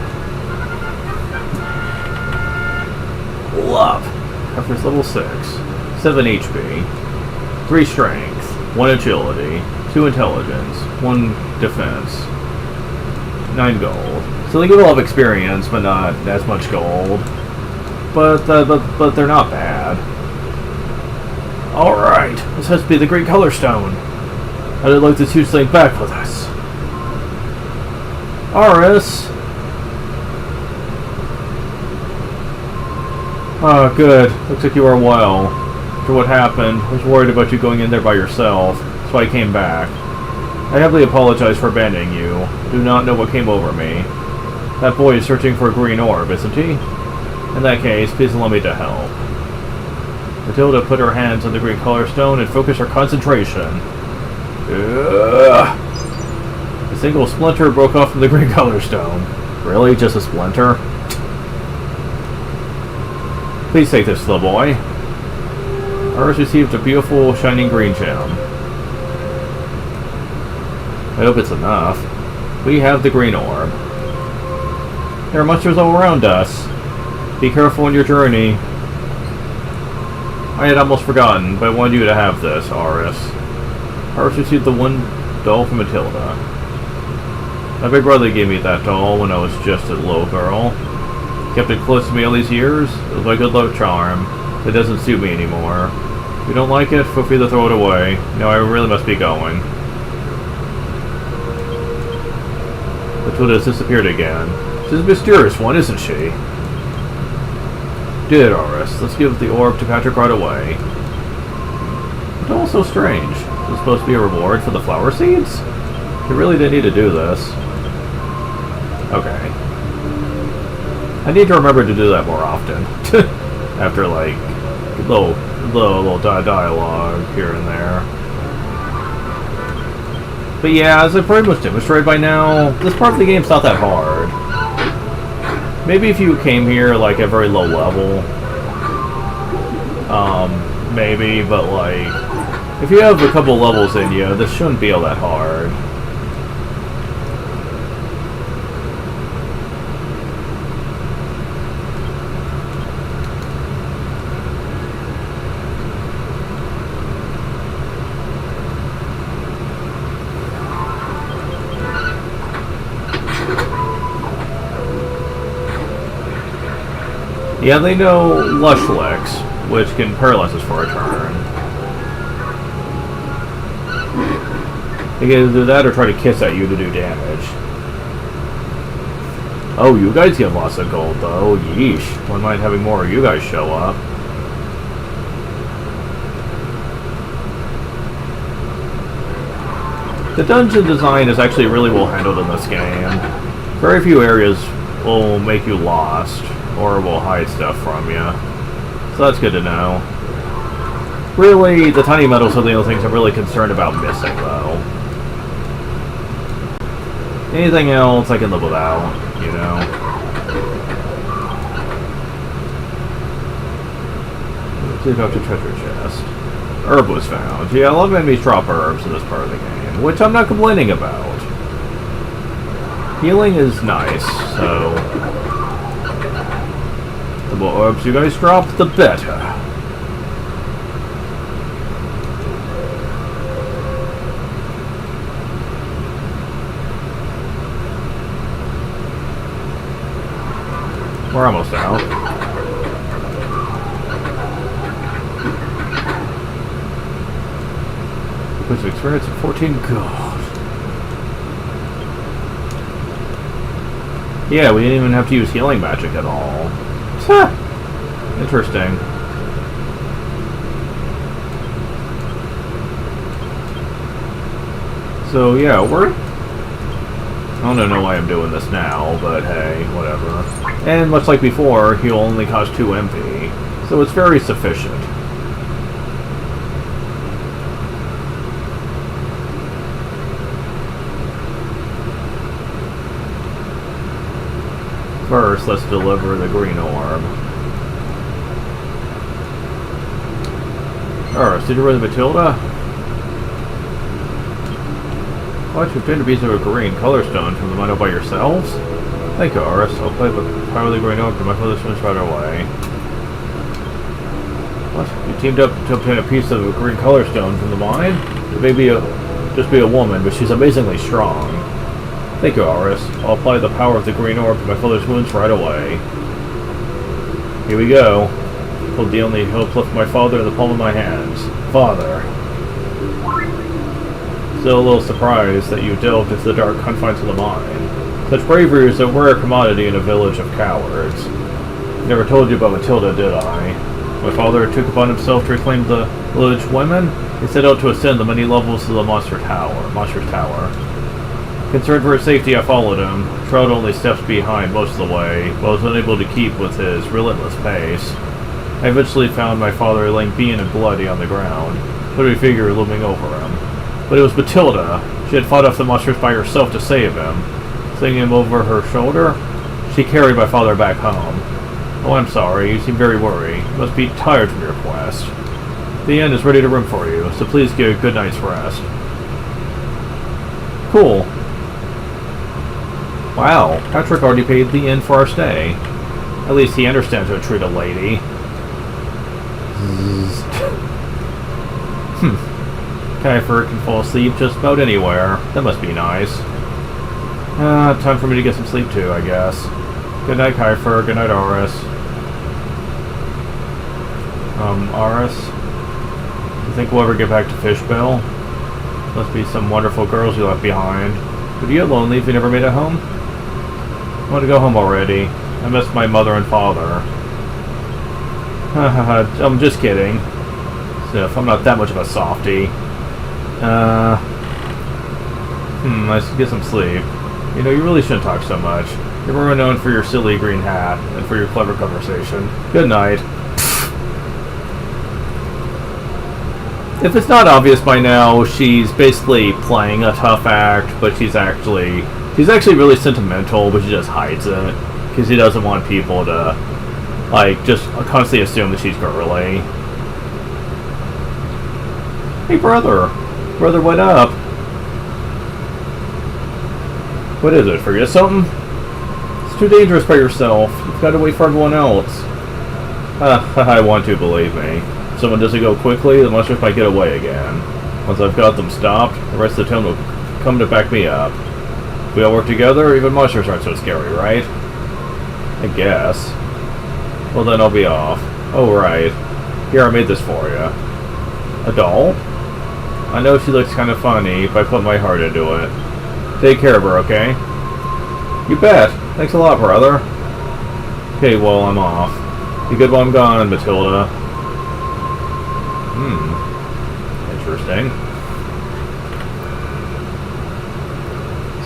Love. Effort's level 6. 7 HP. 3 strength. 1 agility. 2 intelligence. 1 defense. 9 gold. So they give a lot of experience, but not as much gold. But they're not bad. Alright. This has to be the Great Color Stone. I'd like this huge thing back with us. Aris. Oh, good. Looks like you are well. After what happened, I was worried about you going in there by yourself, so I came back. I heavily apologize for abandoning you. Do not know what came over me. That boy is searching for a green orb, isn't he? In that case, please allow me to help. Matilda put her hands on the Great Color Stone and focused her concentration. Ugh. A single splinter broke off from the Great Color Stone. Really? Just a splinter? Please take this, little boy. Ours received a beautiful, shining green gem. I hope it's enough. We have the green orb. There are monsters all around us. Be careful on your journey. I had almost forgotten, but I wanted you to have this, Aris. Aris received the one doll from Matilda. My big brother gave me that doll when I was just a little girl. Kept it close to me all these years. It was my good luck charm. It doesn't suit me anymore. If you don't like it, feel free to throw it away. No, I really must be going. Matilda has disappeared again. She's a mysterious one, isn't she? Did Aris. Let's give the orb to Patrick right away. It's all so strange. Is this supposed to be a reward for the flower seeds? You really didn't need to do this. Okay. I need to remember to do that more often. After, like, little dialogue here and there. But yeah, as I pretty much demonstrated by now, this part of the game's not that hard. Maybe if you came here, like, at very low level, maybe, but, like, if you have a couple levels in you, this shouldn't be all that hard. Yeah, they know Lush Licks, which can paralyze us for a turn. They can either do that or try to kiss at you to do damage. Oh, you guys get lots of gold, though. Yeesh. Wouldn't mind having more of you guys show up. The dungeon design is actually really well handled in this game. Very few areas will make you lost, or will hide stuff from you. So that's good to know. Really, the tiny medals are the only things I'm really concerned about missing, though. Anything else I can live without, you know. Let's leave up to treasure chest. Herb was found. Yeah, a lot of enemies drop herbs in this part of the game, which I'm not complaining about. Healing is nice, so the more herbs you guys drop, the better. We're almost out. Points of experience of 14 gold. Yeah, we didn't even have to use healing magic at all. Huh. Interesting. So yeah, I don't know why I'm doing this now, but hey, whatever. And much like before, he'll only cost 2 MP, so it's very sufficient. First, let's deliver the green orb. Alright, did you read Matilda? What? You obtained a piece of a green color stone from the mine by yourselves? Thank you, Aris. I'll play the power of the green orb to my father's finish right away. What? You teamed up to obtain a piece of a green color stone from the mine? It may be just be a woman, but she's amazingly strong. Thank you, Aris. I'll apply the power of the green orb to my father's wounds right away. Here we go. Hold the only hope left my father in the palm of my hands. Father. Still a little surprised that you delved into the dark confines of the mine. Such bravery is a rare commodity in a village of cowards. Never told you about Matilda, did I? My father took upon himself to reclaim the village women. He set out to ascend the many levels of the monster's tower. Concerned for his safety, I followed him, trailed only steps behind most of the way, but was unable to keep with his relentless pace. I eventually found my father laying beaten and bloody on the ground, hooded figure looming over him. But it was Matilda. She had fought off the monsters by herself to save him. Slinging him over her shoulder, she carried my father back home. Oh, I'm sorry, you seem very worried. You must be tired from your quest. The inn is ready to room for you, so please get a good night's rest. Cool. Wow, Patrick already paid the inn for our stay. At least he understands how to treat a lady. Kiefer can fall asleep just about anywhere. That must be nice. Time for me to get some sleep too, I guess. Good night, Kiefer. Good night, Aris. Aris? You think we'll ever get back to Fishbill? Must be some wonderful girls you left behind. Would you get lonely if you never made it home? I want to go home already. I miss my mother and father. I'm just kidding. Sniff, I'm not that much of a softie. I should get some sleep. You know, you really shouldn't talk so much. You're more known for your silly green hat and for your clever conversation. Good night. If it's not obvious by now, she's basically playing a tough act, but she's actually really sentimental, but she just hides it because she doesn't want people to like just constantly assume that she's girly. Hey, brother, what up? What is it? Forget something? It's too dangerous by yourself. You've got to wait for everyone else. I want to, believe me. If someone doesn't go quickly, the monsters might get away again. Once I've got them stopped, the rest of the town will come to back me up. If we all work together, even monsters aren't so scary, right? I guess. Well, then I'll be off. Oh, right. Here, I made this for you. A doll? I know she looks kind of funny, but I put my heart into it. Take care of her, okay? You bet. Thanks a lot, brother. Okay, well, I'm off. Be good while I'm gone, Matilda. Interesting.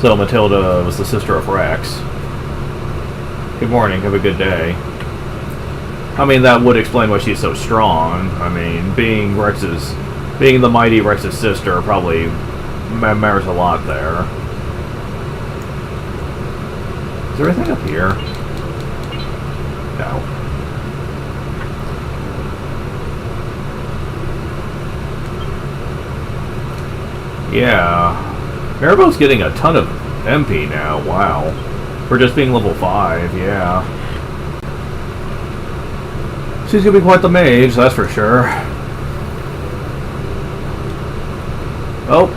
So, Matilda was the sister of Rex. Good morning, have a good day. I mean, that would explain why she's so strong. I mean, being the mighty Rex's sister probably matters a lot there. Is there anything up here? No. Yeah. Maribo's getting a ton of MP now, wow. For just being level 5, yeah. She's gonna be quite the mage, that's for sure. Oh.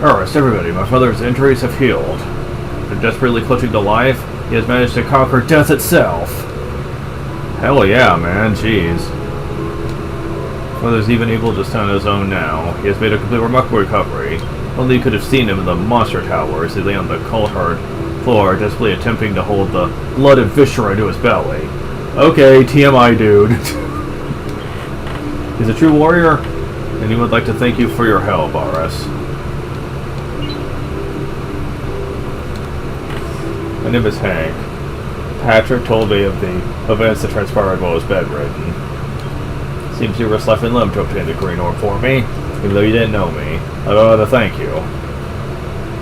Alright, everybody, my father's injuries have healed. After desperately clutching to life, he has managed to conquer death itself. Hell yeah, man, jeez. Father's even able to stand on his own now. He has made a complete remarkable recovery. Only you could have seen him in the monster tower as he lay on the cold hard for desperately attempting to hold the blooded viscera to his belly. Okay, TMI, dude. He's a true warrior, and he would like to thank you for your help, Aris. My name is Hank. Patrick told me of the events that transpired while I was bedridden. Seems you risked life and limb to obtain the Green Orb for me, even though you didn't know me. I don't know how to thank you.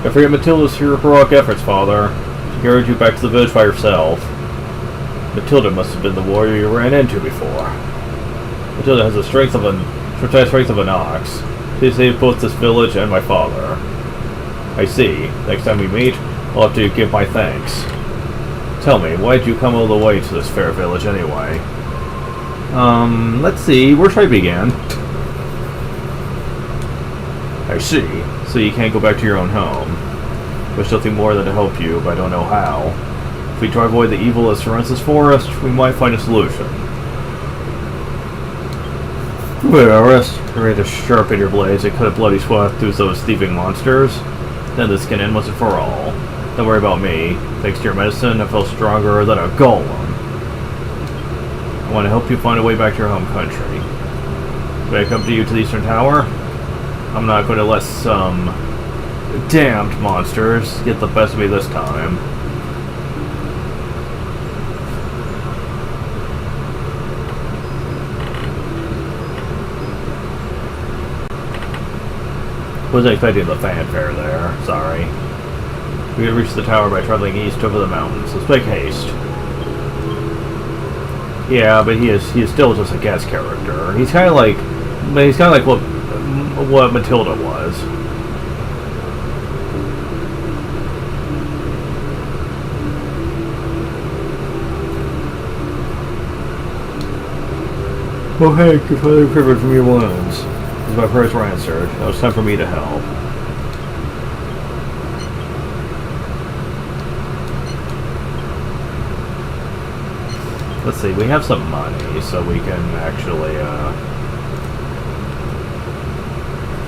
Don't forget Matilda's heroic efforts, Father. She carried you back to the village by herself. Matilda must have been the warrior you ran into before. Matilda has the strength of an ox. She saved both this village and my father. I see. Next time we meet, I'll have to give my thanks. Tell me, why did you come all the way to this fair village anyway? Let's see. Where should I begin? I see. So you can't go back to your own home. Wish nothing more than to help you, but I don't know how. If we try to avoid the evil that surrounds this forest, we might find a solution. Well, rest. You're ready to sharpen your blades and cut a bloody swath through those thieving monsters. Then this can end once and for all. Don't worry about me. Thanks to your medicine, I feel stronger than a golem. I want to help you find a way back to your home country. May I come to you to the Eastern Tower? I'm not going to let some damned monsters get the best of me this time. Wasn't expecting the fanfare there. Sorry. We can reach the tower by traveling east over the mountains. Let's make haste. Yeah, but he is still just a guest character. He's kind of like what Matilda was. Oh hey, you're finally recovered from your wounds. As my prayers were answered, now it's time for me to help. Let's see, we have some money, so we can actually,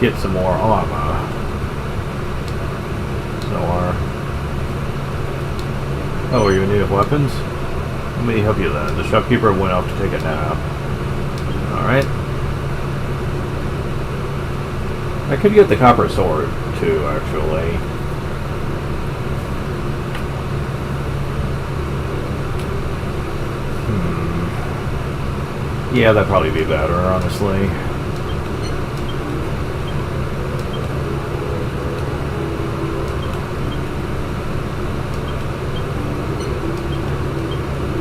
get some more armor. Oh, are you in need of weapons? Let me help you then. The shopkeeper went off to take a nap. Alright. I could get the copper sword, too, actually. Yeah, that'd probably be better, honestly.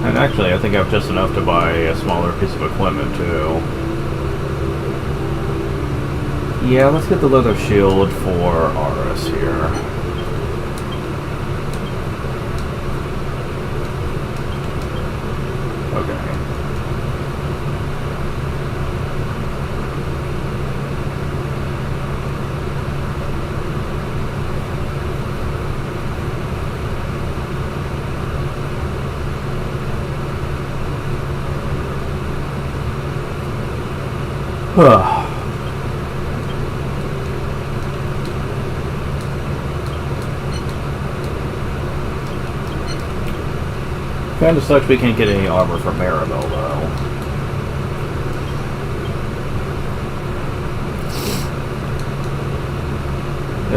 And actually, I think I have just enough to buy a smaller piece of equipment, too. Yeah, let's get the leather shield for Aris here. Okay. Kinda sucks we can't get any armor from Maribel, though.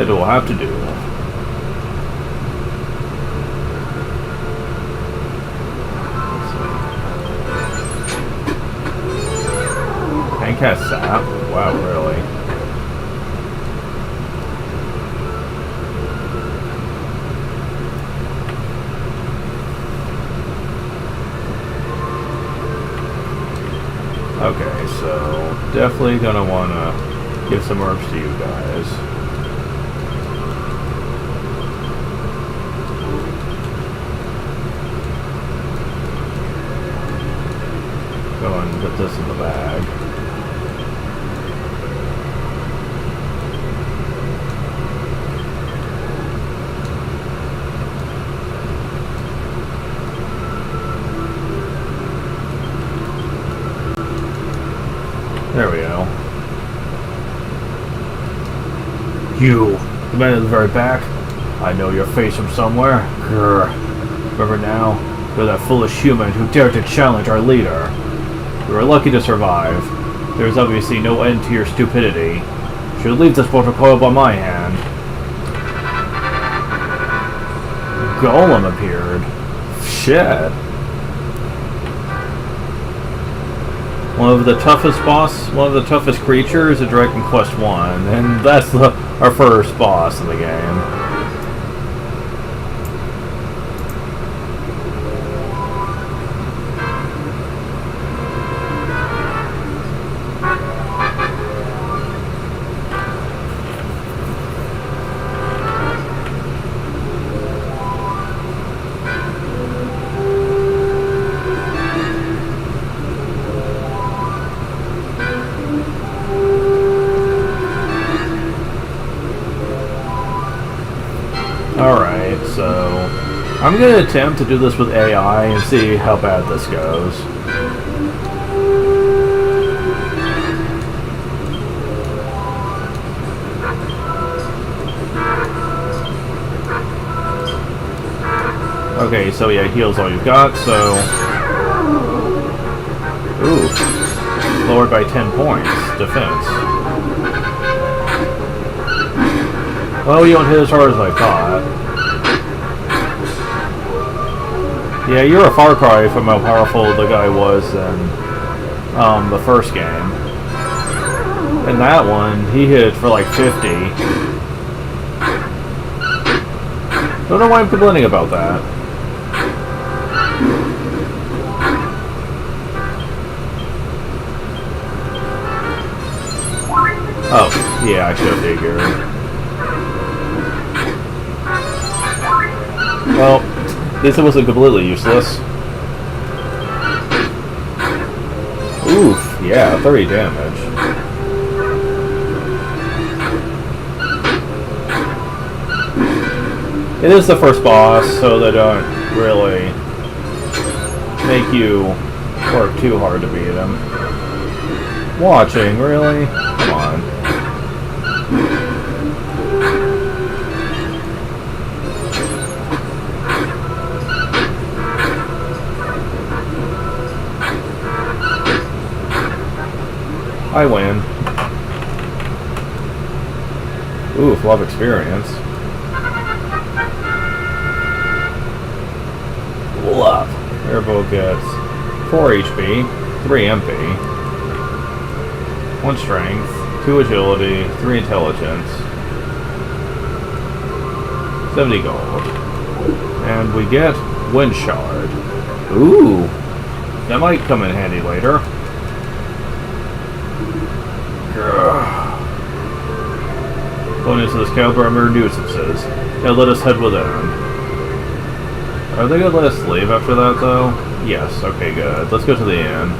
It will have to do. Hank has sap? Wow, really? Okay, so definitely gonna wanna give some herbs to you guys. Go and put this in the bag. There we go. You, the man at the very back. I know your face from somewhere. Grr. Remember now? You're that foolish human who dared to challenge our leader. You were lucky to survive. There is obviously no end to your stupidity. You should leave this protocol by my hand. Golem appeared. Shit. One of the toughest creatures in Dragon Quest 1, and that's our first boss in the game. Alright, so I'm going to attempt to do this with AI and see how bad this goes. Okay, so yeah, heals all you've got, so... Ooh. Lowered by 10 points. Defense. Well, you don't hit as hard as I thought. Yeah, you're a far cry from how powerful the guy was in the first game. In that one, he hit for like 50. Don't know why I'm complaining about that. Oh, yeah, I should have figured. Well, this wasn't completely useless. Oof, yeah, 30 damage. It is the first boss, so they don't really make you work too hard to beat him. Watching, really? Come on. I win. Oof, love experience. Love. Airboat gets 4 HP, 3 MP, 1 strength, 2 agility, 3 intelligence, 70 gold. And we get Wind Shard. Ooh, that might come in handy later. Going into this Calibrammer nuisances. Now let us head within. Are they gonna let us leave after that, though? Yes, okay, good. Let's go to the inn.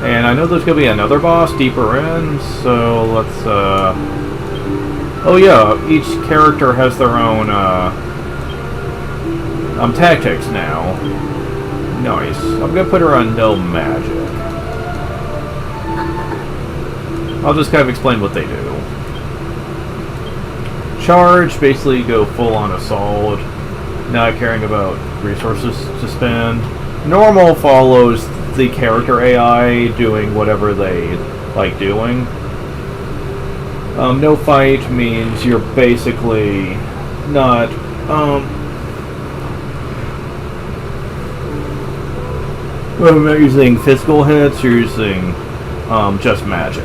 And I know there's gonna be another boss deeper in, so let's, oh yeah, each character has their own, tactics now. Nice. I'm gonna put her on no magic. I'll just kind of explain what they do. Charge, basically go full on assault, not caring about resources to spend. Normal follows the character AI doing whatever they like doing. No fight means you're basically not, well, not using physical hits, you're using just magic.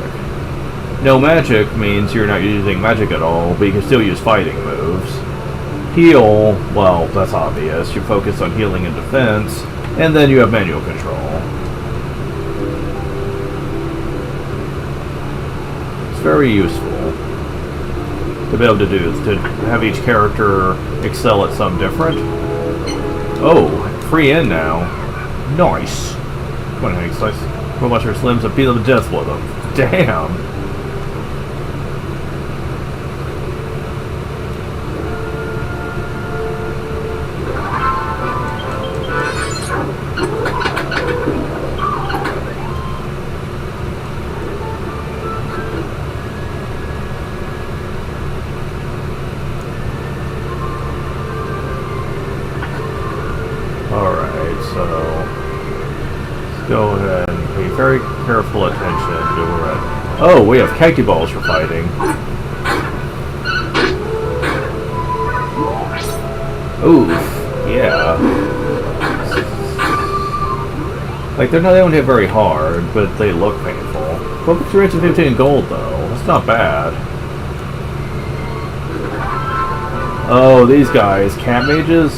No magic means you're not using magic at all, but you can still use fighting moves. Heal, well, that's obvious. You focus on healing and defense, and then you have manual control. It's very useful to be able to do, to have each character excel at something different. Oh, free in now. Nice. Come on, Hank, slice a bunch of slims and beat them to death with them. Damn. so let's go ahead and pay very careful attention to where we're at. Oh, we have cacti balls for fighting. Oof, yeah. Like, they don't hit very hard, but they look painful. 315 gold, though. That's not bad. Oh, these guys. Cat mages?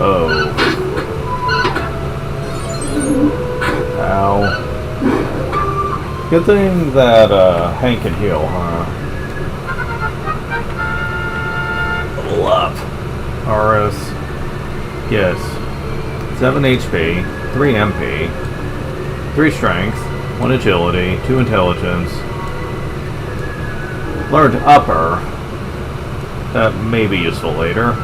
Oh. Ow. Good thing that, Hank can heal, huh? Level up. RS. Yes. 7 HP, 3 MP, 3 strength, 1 agility, 2 intelligence. Learned upper. That may be useful later.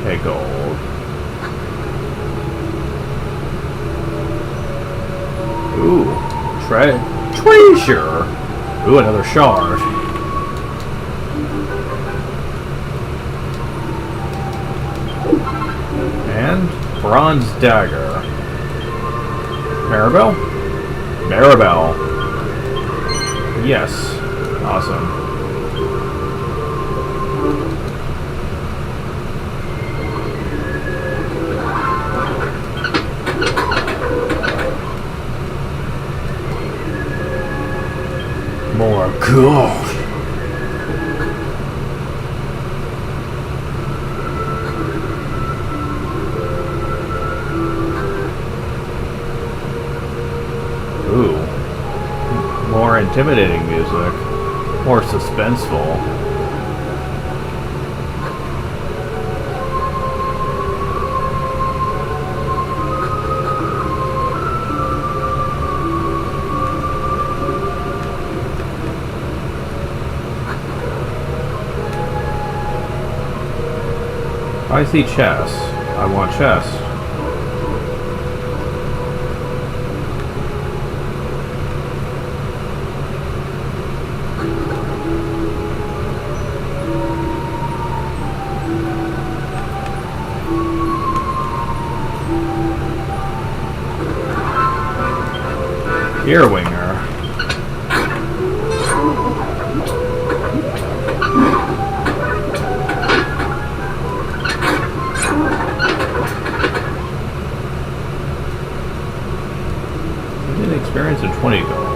Okay, gold. Ooh, treasure. Ooh, another shard. And bronze dagger. Maribel? Maribel. Yes. Awesome. More gold. Ooh. More intimidating music. More suspenseful. I see chess. I want chess. Earwinger. Experience of 20 gold.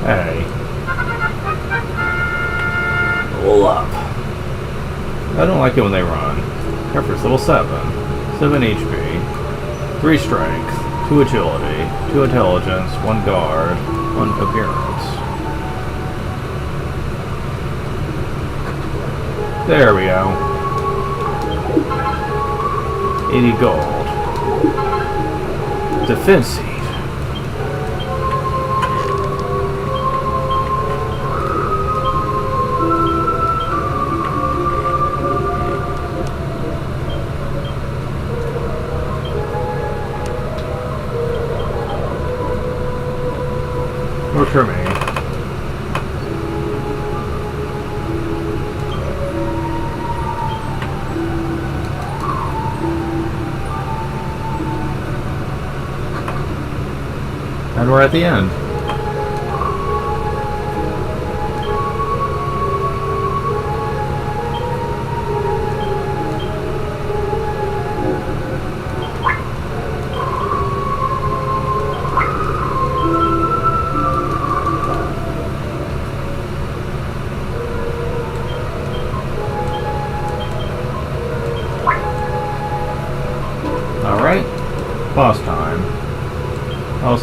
Hey. Roll up. I don't like it when they run. Preference level 7. 7 HP. 3 strength. 2 agility. 2 intelligence. 1 guard. 1 appearance. There we go. 80 gold. Defense seed. Work for me. And we're at the end.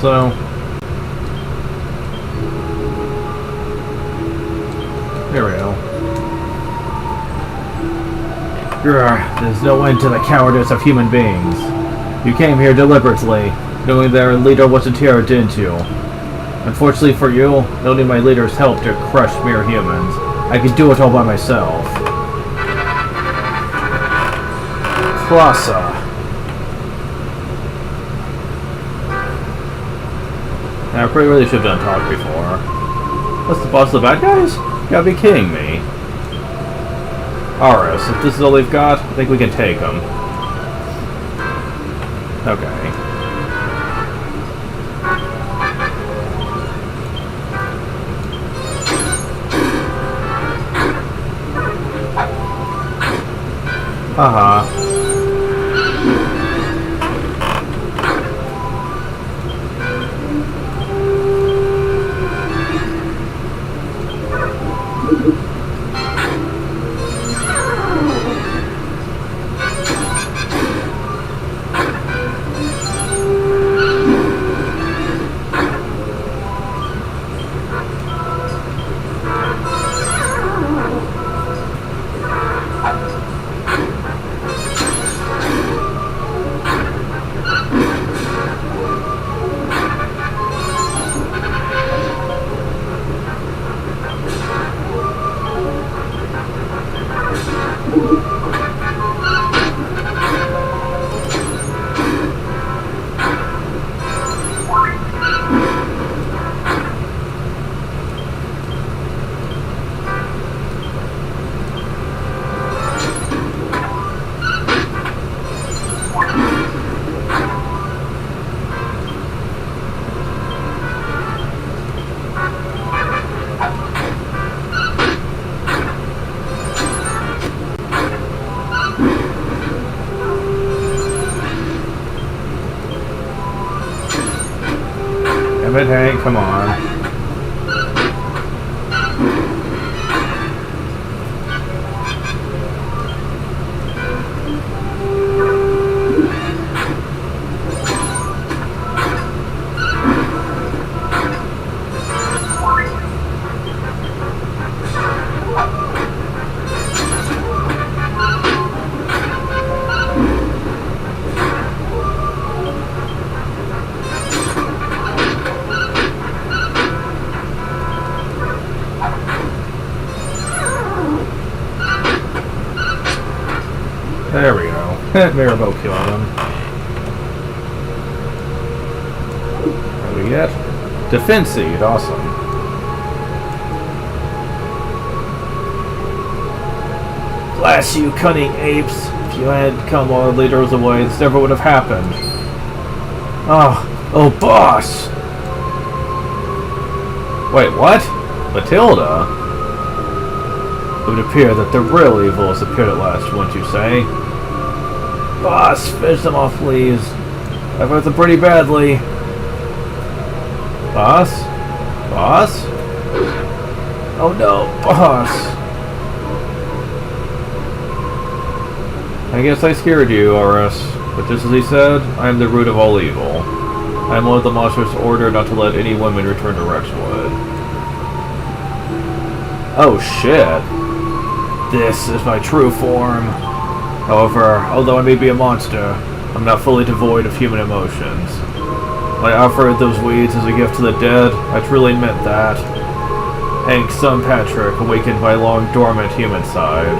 else, though? There we go. There's no end to the cowardice of human beings. You came here deliberately, knowing their leader wasn't here or didn't you? Unfortunately for you, don't need my leader's help to crush mere humans. I can do it all by myself. Klasa. I really should have done talk before. What's the boss of the bad guys? You gotta be kidding me. Aris, if this is all they've got, I think we can take them. Okay. Haha. Damn it, Hank, come on. There we go. Maribel killed him. What do we get? Defense seed, awesome. Blast you, cunning apes! If you had come while the leader was away, this never would have happened. Oh, boss! Wait, what? Matilda? It would appear that the real evil has appeared at last, wouldn't you say? Boss, finish them off, please. I've hurt them pretty badly. Boss? Boss? Oh no, boss! I guess I scared you, Aris. But just as he said, I am the root of all evil. I am one of the monsters ordered not to let any women return to Rexwood. Oh shit. This is my true form. However, although I may be a monster, I'm not fully devoid of human emotions. When I offered those weeds as a gift to the dead, I truly meant that. Hank's son Patrick awakened my long dormant human side.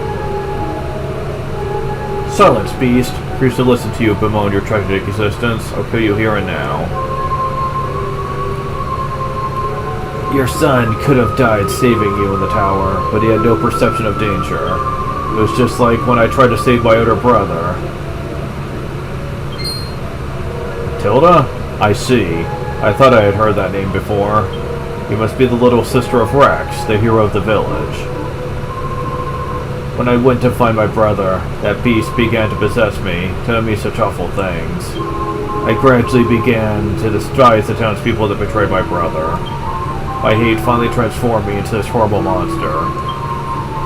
Silence, beast. Refuse to listen to you bemoan your tragic existence. I'll kill you here and now. Your son could have died saving you in the tower, but he had no perception of danger. It was just like when I tried to save my older brother. Matilda? I see. I thought I had heard that name before. You must be the little sister of Rex, the hero of the village. When I went to find my brother, that beast began to possess me, telling me such awful things. I gradually began to despise the townspeople that betrayed my brother. My hate finally transformed me into this horrible monster.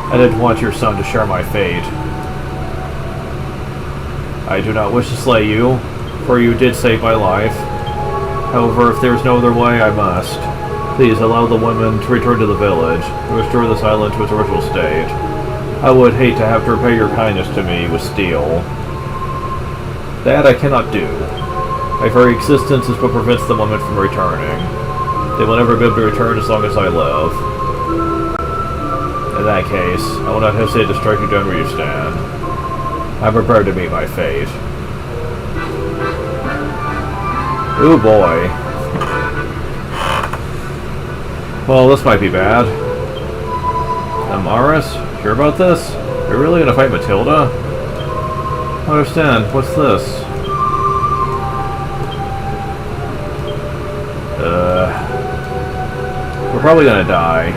I didn't want your son to share my fate. I do not wish to slay you, for you did save my life. However, if there is no other way, I must. Please allow the woman to return to the village and restore this island to its original state. I would hate to have to repay your kindness to me with steel. That I cannot do. My very existence is what prevents the woman from returning. They will never be able to return as long as I live. In that case, I will not hesitate to strike you down where you stand. I'm prepared to meet my fate. Ooh boy. Well, this might be bad. Aris, sure about this? Are you really gonna fight Matilda? I don't understand. What's this? We're probably gonna die.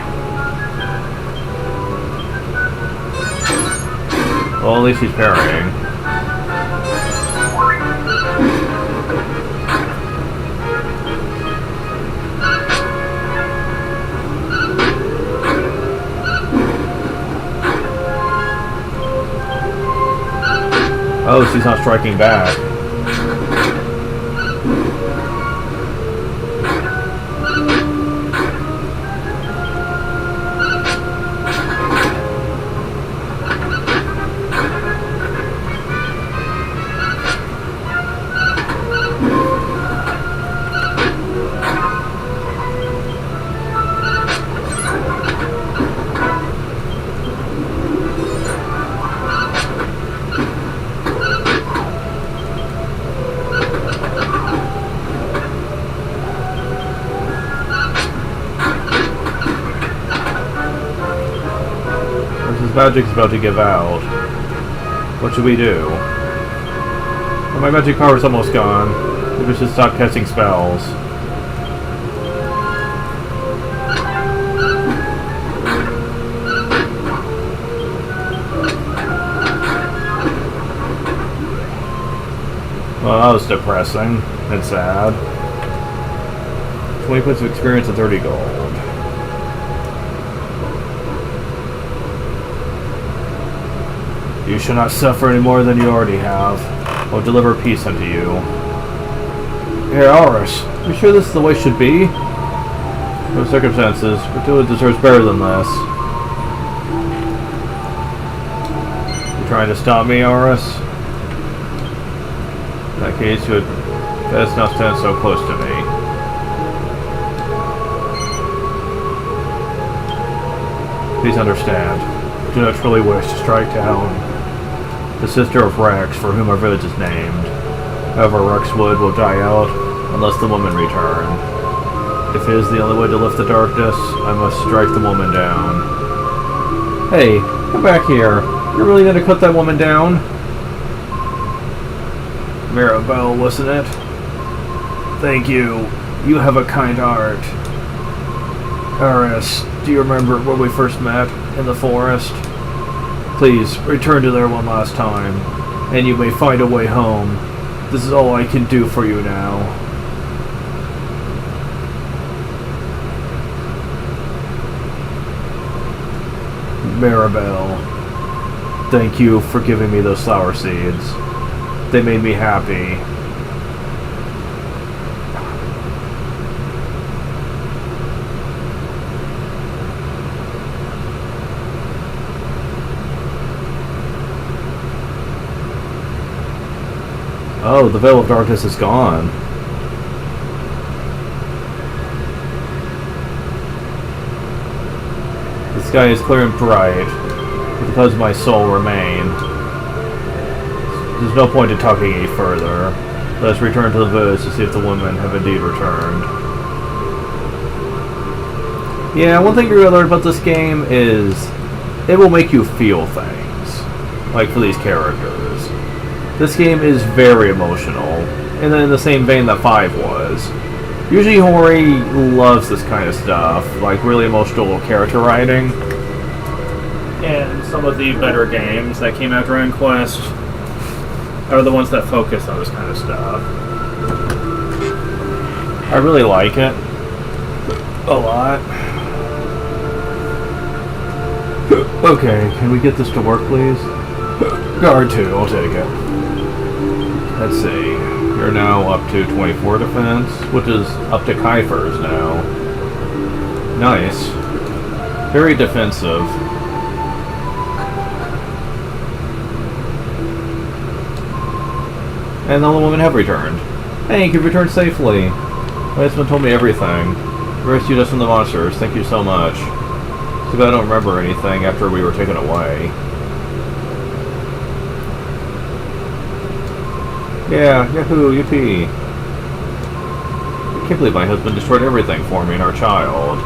Well, at least he's parrying. Oh, she's not striking back. Magic's about to give out. What should we do? Well, my magic power is almost gone. Maybe we should stop casting spells. Well, that was depressing and sad. 20 points of experience and 30 gold. You shall not suffer any more than you already have. I will deliver peace unto you. Here, Aris, are you sure this is the way it should be? No circumstances, Matilda deserves better than this. You trying to stop me, Aris? In that case, you had best not stand so close to me. Please understand, I do not truly wish to strike down the sister of Rex, for whom our village is named. However, Rexwood will die out unless the woman return. If it is the only way to lift the darkness, I must strike the woman down. Hey, come back here. You're really gonna cut that woman down? Mirabelle, wasn't it? Thank you. You have a kind heart. Aris, do you remember when we first met in the forest? Please, return to there one last time, and you may find a way home. This is all I can do for you now. Mirabelle, thank you for giving me those flower seeds. They made me happy. Oh, the Veil of Darkness is gone. The sky is clear and bright, but the clouds of my soul remain. There's no point in talking any further. Let us return to the village to see if the women have indeed returned. Yeah, one thing you really learn about this game is it will make you feel things, like for these characters. This game is very emotional, and then in the same vein that 5 was. Usually Hori loves this kind of stuff, like really emotional character writing. And some of the better games that came out during Quest are the ones that focus on this kind of stuff. I really like it. A lot. Okay, can we get this to work, please? Guard 2, I'll take it. Let's see. You're now up to 24 defense, which is up to Kiefer's now. Nice. Very defensive. And all the women have returned. Hank, you've returned safely. My husband told me everything. You rescued us from the monsters. Thank you so much. Too bad I don't remember anything after we were taken away. Yeah, yahoo, yippee. I can't believe my husband destroyed everything for me and our child.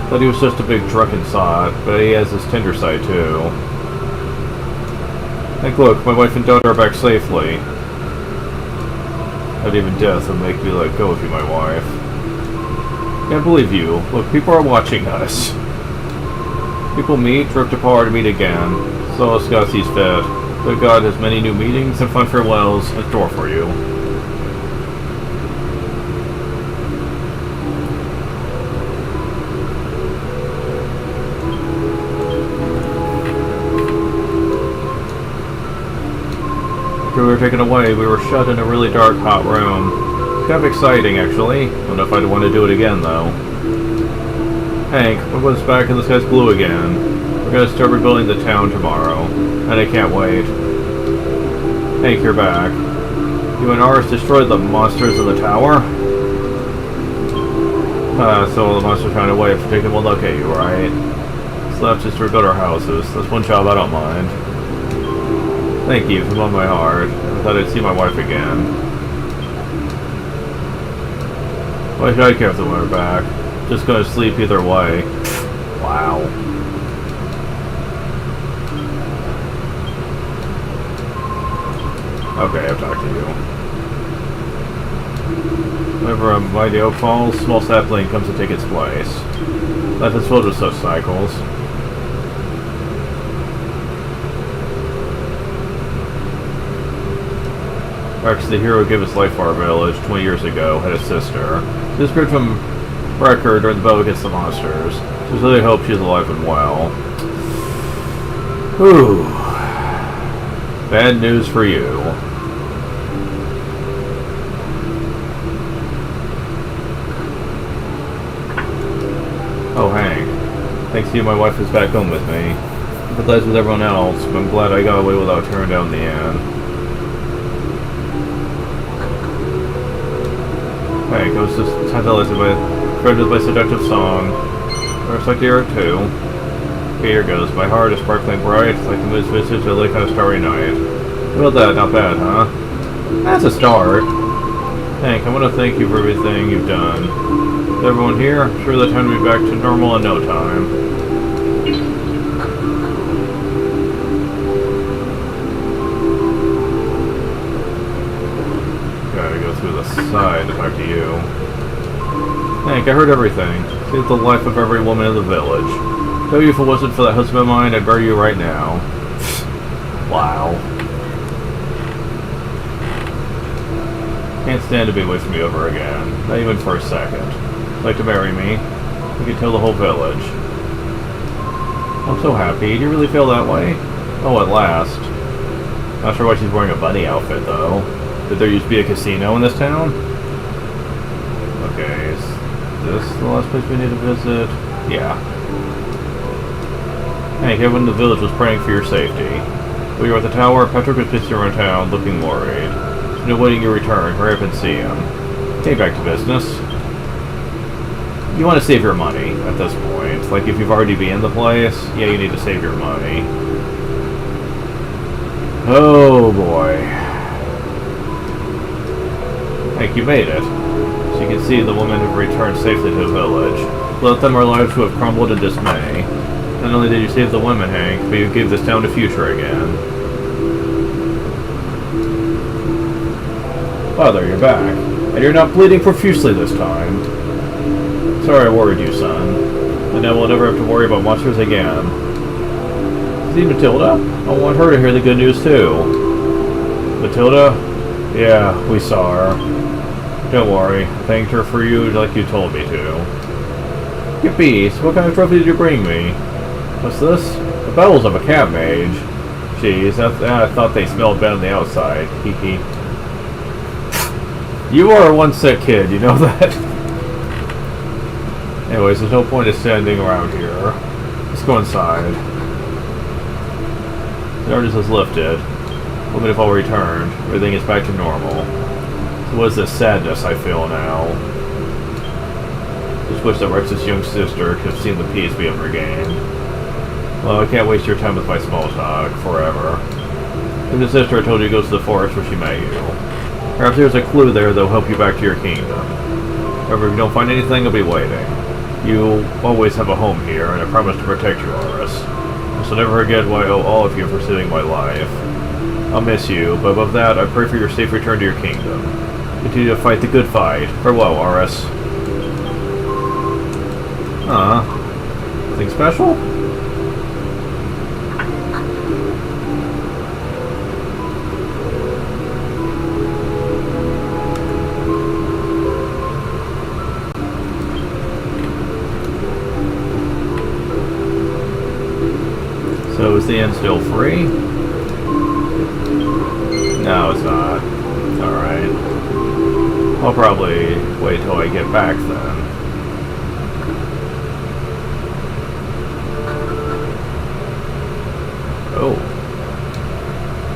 Thought he was just a big drunken sod, but he has his tender side too. Like, look, my wife and daughter are back safely. Not even death would make me let go of you, my wife. Can't believe you. Look, people are watching us. People meet, drift apart, meet again. So Scott sees fit. But God has many new meetings and fun farewells in store for you. After we were taken away, we were shut in a really dark, hot room. It's kind of exciting, actually. Don't know if I'd want to do it again, though. Hank, my blood's back and the sky's blue again. We're gonna start rebuilding the town tomorrow, and I can't wait. Hank, you're back. You and Ars destroyed the monsters in the tower? So the monsters found a way of taking one look at you, right? What's left is to rebuild our houses. That's one job I don't mind. Thank you from all my heart. I thought I'd see my wife again. Why should I care if they want her back? Just gonna sleep either way. Wow. Okay, I've talked to you. Whenever a mighty oak falls, a small sapling comes to take its place. Life is filled with such cycles. Rex, the hero who gave his life for our village 20 years ago, had a sister. She disappeared from record during the battle against the monsters. Just really hope she's alive and well. Whew. Bad news for you. Oh, Hank. Thanks to you, my wife is back home with me. I sympathize with everyone else, but I'm glad I got away without tearing down the inn. Hank, I was just tantalized by my seductive song. I like to hear it too. Okay, here goes. My heart is sparkling bright, like the moon's visage at a lake on a starry night. Well, that not bad, huh? That's a start. Hank, I want to thank you for everything you've done. With everyone here, I'm sure the town will be back to normal in no time. Gotta go through the side to talk to you. Hank, I heard everything. Saved the life of every woman in the village. Tell you if it wasn't for that husband of mine, I'd bury you right now. Wow. Can't stand to be away from you ever again. Not even for a second. Would like to marry me? You can tell the whole village. I'm so happy. Do you really feel that way? Oh, at last. Not sure why she's wearing a bunny outfit, though. Did there used to be a casino in this town? Okay, is this the last place we need to visit? Yeah. Hank, everyone in the village was praying for your safety. While you were at the tower, Patrick was pacing around town, looking worried. He's been awaiting your return. Hurry up and see him. Okay, back to business. You want to save your money at this point. Like, if you've already been in the place, yeah, you need to save your money. Oh, boy. Hank, you made it. So you can see the women have returned safely to the village. Let them our lives who have crumbled in dismay. Not only did you save the women, Hank, but you gave this town a future again. Father, you're back. And you're not bleeding profusely this time. Sorry I worried you, son. And now we'll never have to worry about monsters again. See Matilda? I want her to hear the good news, too. Matilda? Yeah, we saw her. Don't worry. I thanked her for you like you told me to. Yippee! So what kind of trophy did you bring me? What's this? The bells of a cat mage. Jeez, I thought they smelled bad on the outside. Hee hee. You are one sick kid, you know that? Anyways, there's no point in standing around here. Let's go inside. The darkness has lifted. Even if I'll return, everything is back to normal. So what is this sadness I feel now? Just wish that Rex's young sister could have seen the peace we have regained. Well, I can't waste your time with my small talk forever. And the sister I told you goes to the forest where she met you. Perhaps there's a clue there that'll help you back to your kingdom. However, if you don't find anything, I'll be waiting. You'll always have a home here, and I promise to protect you, Aris. So never forget what I owe all of you for saving my life. I'll miss you, but above that, I pray for your safe return to your kingdom. Continue to fight the good fight. Farewell, Aris. Nothing special? So is the end still free? No, it's not. Alright. I'll probably wait till I get back then. Oh.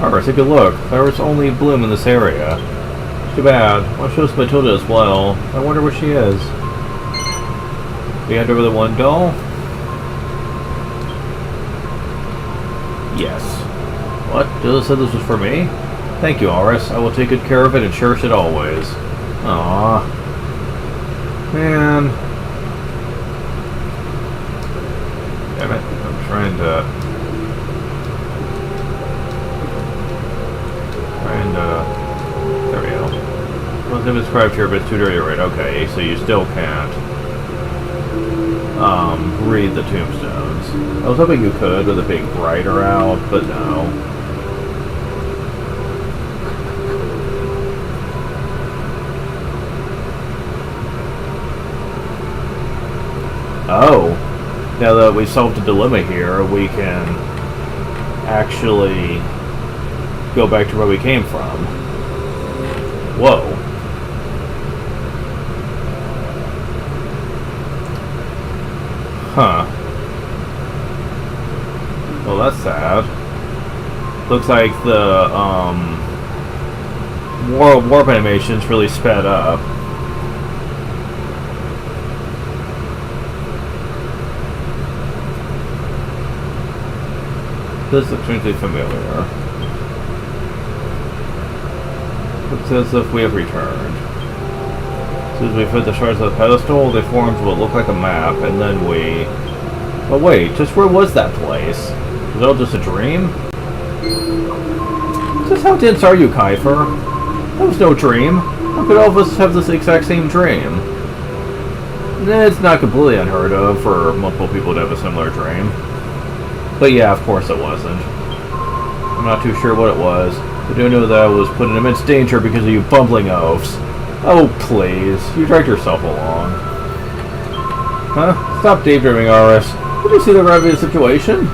Alright, take a look. Flowers only bloom in this area. Too bad. Well, it shows Matilda as well. I wonder where she is. We hand over the one doll? Yes. What? Dilla said this was for me? Thank you, Aris. I will take good care of it and cherish it always. Aww. Man. Damn it. I'm trying to... There we go. Well, it's inscribed here, but it's too dirty to read. Okay, so you still can't read the tombstones. I was hoping you could with a big writer out, but no. Oh, now that we solved the dilemma here, we can actually go back to where we came from. Whoa. Huh. Well, that's sad. Looks like the warp animation's really sped up. This looks strangely familiar. Looks as if we have returned. As soon as we put the shards on the pedestal, they formed what looked like a map, and then we... Oh wait, just where was that place? Was it all just a dream? Just how dense are you, Kiefer? That was no dream. How could all of us have this exact same dream? It's not completely unheard of for multiple people to have a similar dream. But yeah, of course it wasn't. I'm not too sure what it was. I do know that I was put in immense danger because of you bumbling oafs. Oh, please. You dragged yourself along. Huh? Stop daydreaming, Aris. Did you see the gravity of the situation?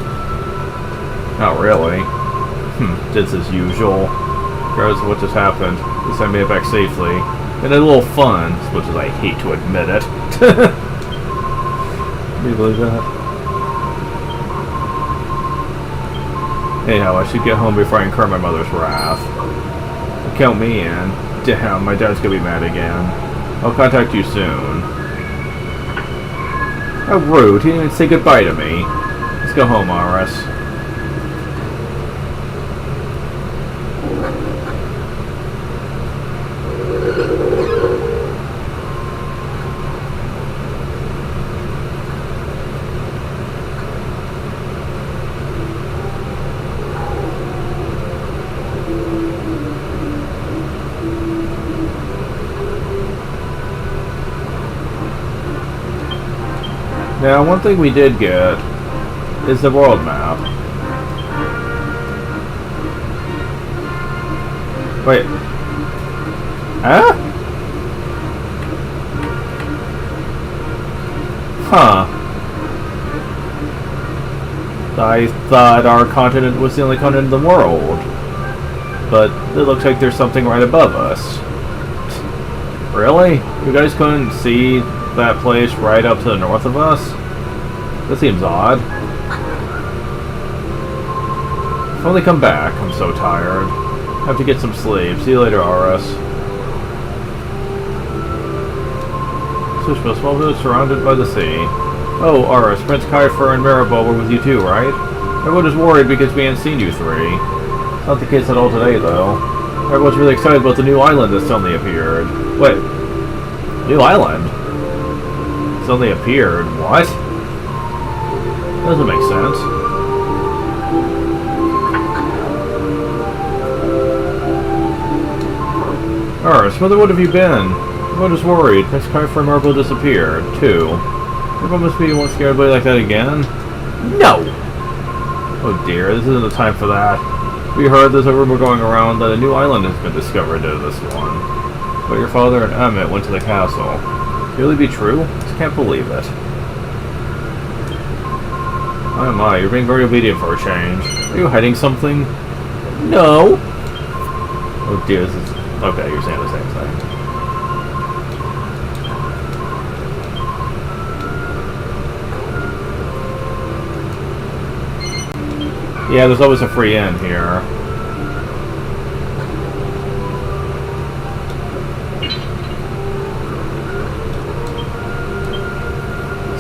Not really. Just as usual. Regardless of what just happened, this time I made it back safely. And a little fun, as much as I hate to admit it. Can you believe that? Anyhow, I should get home before I incur my mother's wrath. Count me in. Damn, my dad's gonna be mad again. I'll contact you soon. How rude, he didn't even say goodbye to me. Let's go home, Aris. Now, one thing we did get is the world map. Wait. Huh? Huh. I thought our continent was the only continent in the world. But it looks like there's something right above us. Really? You guys couldn't see that place right up to the north of us? That seems odd. Finally come back. I'm so tired. Have to get some sleep. See you later, RS. Switch to a small village surrounded by the sea. Oh, RS, Prince Kiefer and Maribel were with you too, right? Everyone is worried because we hadn't seen you three. It's not the case at all today, though. Everyone's really excited about the new island that suddenly appeared. Wait. New island? Suddenly appeared? What? Doesn't make sense. Ars, mother, what have you been? Everyone is worried. Prince Kiefer and Maribel disappeared, too. Everyone must be one scared boy like that again? No! Oh dear, this isn't the time for that. We heard there's a rumor going around that a new island has been discovered into this one. But your father and Emmett went to the castle. Can it really be true? I just can't believe it. Oh my, you're being very obedient for a change. Are you hiding something? No! Oh dear, this is... Okay, you're saying the same thing. Yeah, there's always a free end here.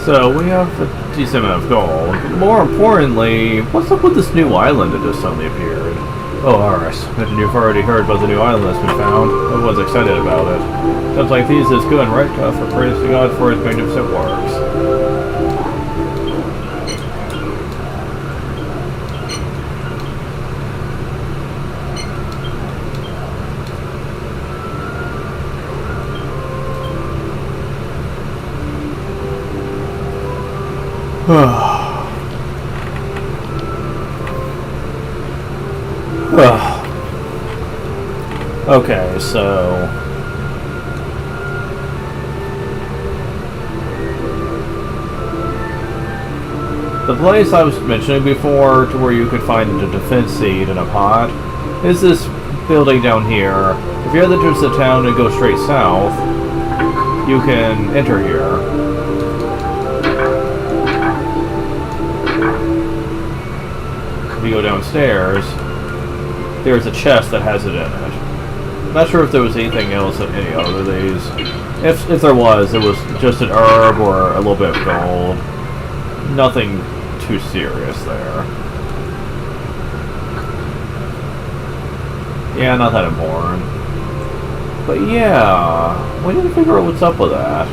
So, we have a decent amount of gold. More importantly, what's up with this new island that just suddenly appeared? Oh, Aris, imagine you've already heard about the new island that's been found. Everyone's excited about it. Sounds like these is good, right? For praise to God for his magnificent works. Okay, so... The place I was mentioning before, to where you could find a defense seat in a pot, is this building down here. If you're at the entrance of town and go straight south, you can enter here. If you go downstairs, there's a chest that has it in it. Not sure if there was anything else in any other of these. If there was, it was just an herb or a little bit of gold. Nothing too serious there. Yeah, not that important. But yeah, we need to figure out what's up with that.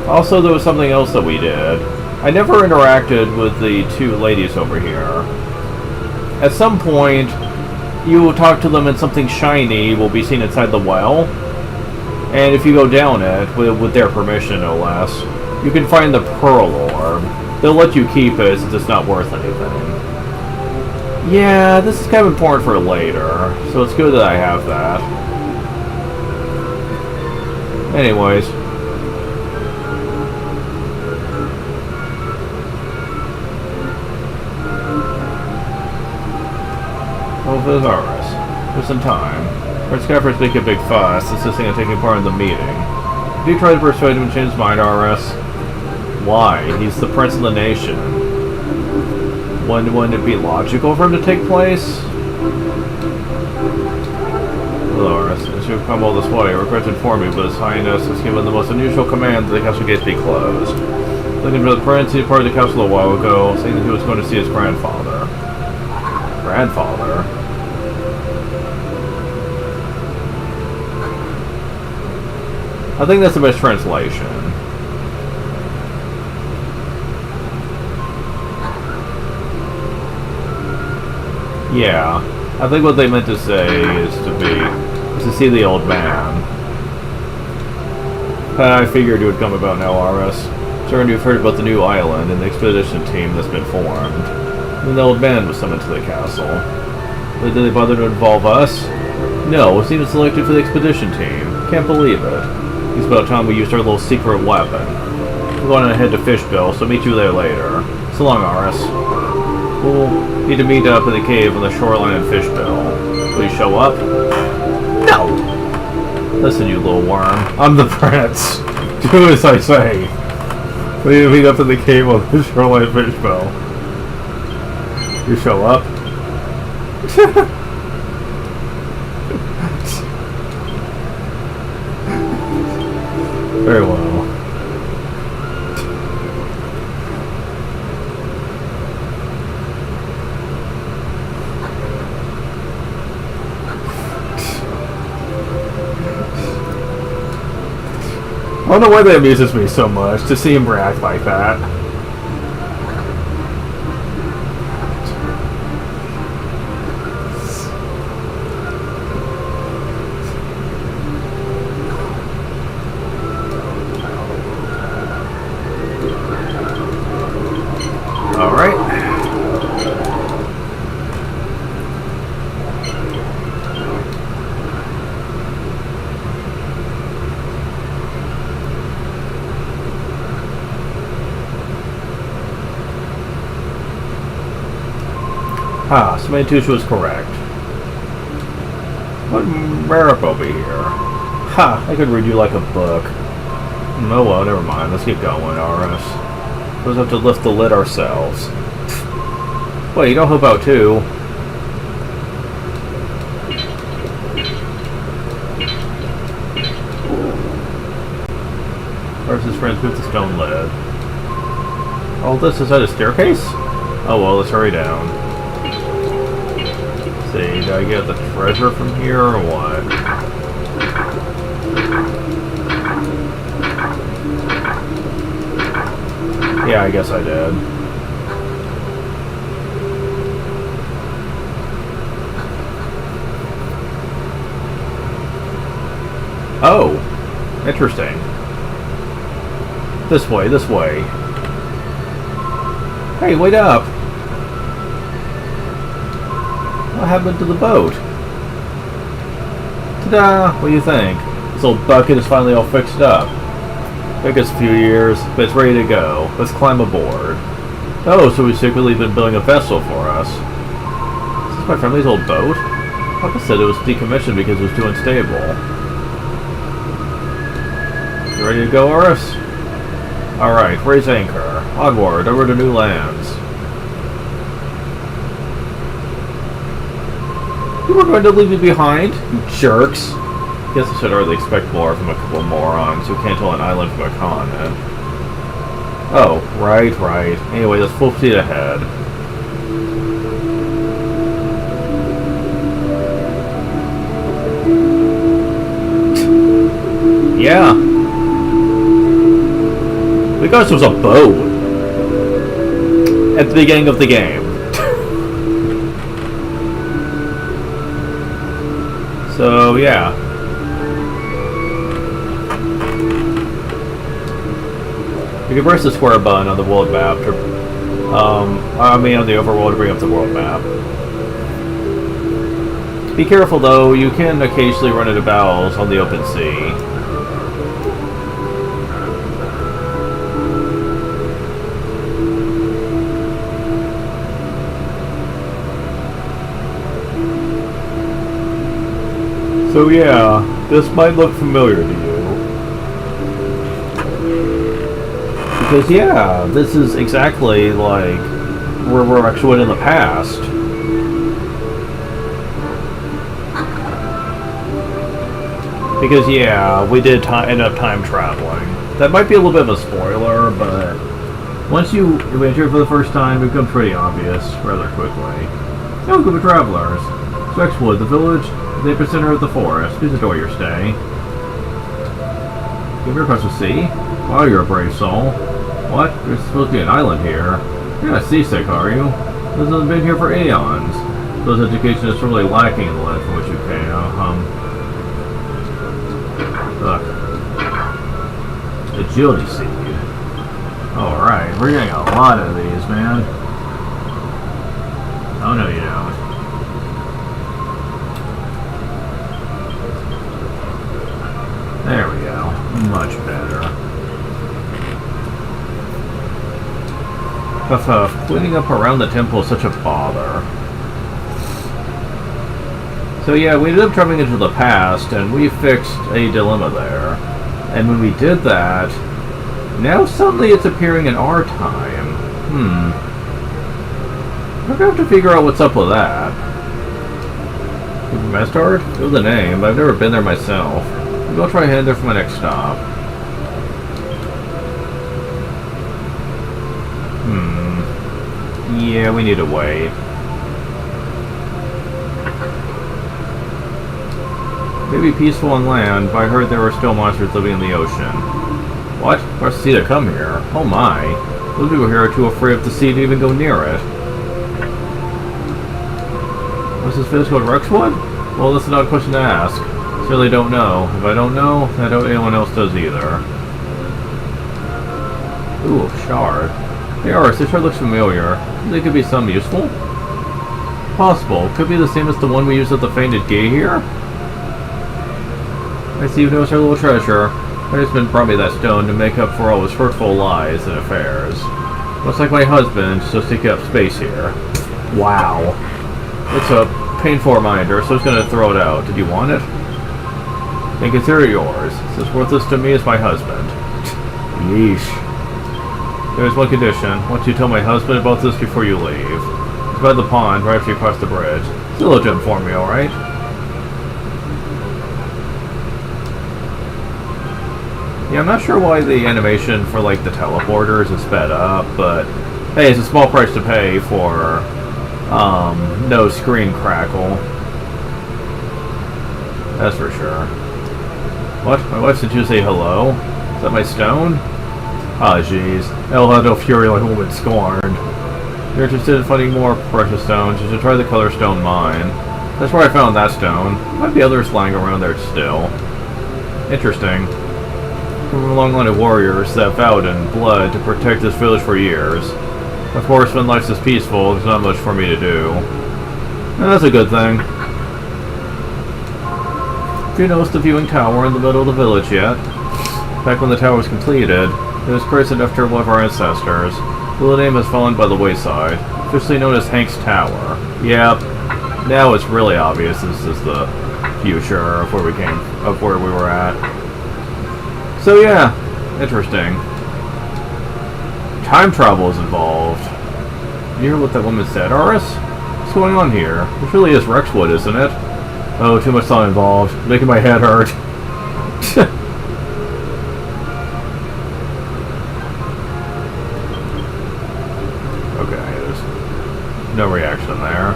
Also, there was something else that we did. I never interacted with the two ladies over here. At some point, you will talk to them and something shiny will be seen inside the well. And if you go down it, with their permission no less, you can find the pearl orb. They'll let you keep it since it's not worth anything. Yeah, this is kind of important for later, so it's good that I have that. Anyways. Well, there's ours. For some time. Prince Kiefer's making a big fuss, insisting on taking part in the meeting. If you try to persuade him to change his mind, RS, why? He's the prince of the nation. Wouldn't it be logical for him to take place? Hello, RS. As you have come all this way, I regret to inform you, but His Highness has given the most unusual command that the castle gates be closed. Looking for the prince, he departed the castle a while ago, saying that he was going to see his grandfather. Grandfather? I think that's the best translation. Yeah, I think what they meant to say is to see the old man. I figured it would come about now, RS. Certain you've heard about the new island and the expedition team that's been formed. And the old man was summoned to the castle. But did they bother to involve us? No, was even selected for the expedition team. Can't believe it. It's about time we used our little secret weapon. We're going ahead to Fishbill, so meet you there later. So long, RS. We'll need to meet up in the cave on the shoreline of Fishbill. Will you show up? No! Listen, you little worm. I'm the prince. Do as I say. We need to meet up in the cave on the shoreline of Fishbill. You show up? Very well. I don't know why that amuses me so much to see him react like that. Ah, so my intuition was correct. What miracle be here? Ha! I could read you like a book. No, well, never mind. Let's get going, RS. We'll have to lift the lid ourselves. Wait, you don't help out too. Where's his friends with the stone lid? Oh, this is at a staircase? Oh well, let's hurry down. See, do I get the treasure from here or what? Yeah, I guess I did. Oh! Interesting. This way, this way. Hey, wait up! What happened to the boat? Ta-da! What do you think? This old bucket is finally all fixed up. Took us a few years, but it's ready to go. Let's climb aboard. Oh, so we've secretly been building a vessel for us. Is this my family's old boat? Papa said it was decommissioned because it was too unstable. You ready to go, RS? Alright, raise anchor. Onward, over to new lands. You were going to leave me behind, you jerks. Guess I should hardly expect more from a couple of morons who can't tell an island from a continent. Oh, right. Anyway, let's full speed ahead. Yeah. Because there was a boat at the beginning of the game. So, yeah. You can press the square button on the world map to, on the overworld to bring up the world map. Be careful though, you can occasionally run into battles on the open sea. So yeah, this might look familiar to you. Because yeah, this is exactly like where we're actually in the past. Because yeah, we did end up time traveling. That might be a little bit of a spoiler, but once you enter for the first time, it becomes pretty obvious rather quickly. Welcome to travelers. Spexwood, the village, the epicenter of the forest. Please enjoy your stay. Give me across the sea? Wow, you're a brave soul. What? There's supposed to be an island here. You're not seasick, are you? This hasn't been here for aeons. Those education is really lacking in the land from which you came. Look. Agility seed. Alright, we're getting a lot of these, man. Oh no, you don't. There we go. Much better. Cleaning up around the temple is such a bother. So yeah, we ended up traveling into the past, and we fixed a dilemma there. And when we did that, now suddenly it's appearing in our time. We're gonna have to figure out what's up with that. Mastard? Know the name, but I've never been there myself. Maybe I'll try heading there for my next stop. Yeah, we need to wait. Maybe peaceful on land, but I heard there were still monsters living in the ocean. What? Where's the sea to come here? Oh my. Those people here are too afraid of the sea to even go near it. Was this village called Rexwood? Well, that's not a question to ask. Certainly don't know. If I don't know, I doubt anyone else does either. Ooh, shard. Hey, Aris, this shard looks familiar. They could be some useful? Possible. Could be the same as the one we used at the Fainted Gate here? I see you've noticed our little treasure. My husband brought me that stone to make up for all his hurtful lies and affairs. Looks like my husband, just taking up space here. Wow. It's a painful reminder, so I was going to throw it out. Did you want it? Then consider it yours. It's as worthless to me as my husband. Yeesh. There's one condition. I want you to tell my husband about this before you leave. It's by the pond, right after you cross the bridge. Still a gem for me, alright? Yeah, I'm not sure why the animation for, like, the teleporters is sped up, but hey, it's a small price to pay for, no screen crackle. That's for sure. What? My wife said you say hello? Is that my stone? Ah, jeez. El Hado Fury like woman scorned. You're interested in finding more precious stones, you should try the color stone mine. That's where I found that stone. Might be others lying around there still. Interesting. From a long line of warriors that vowed in blood to protect this village for years. Of course, when life's is peaceful, there's not much for me to do. And that's a good thing. Have you noticed the viewing tower in the middle of the village yet? Back when the tower was completed, it was christened after one of our ancestors. The name has fallen by the wayside, officially known as Hank's Tower. Yep. Now it's really obvious this is the future of where we were at. So yeah, interesting. Time travel is involved. You hear what that woman said, Aris? What's going on here? This really is Rexwood, isn't it? Oh, too much thought involved. Making my head hurt. Okay, there's no reaction there.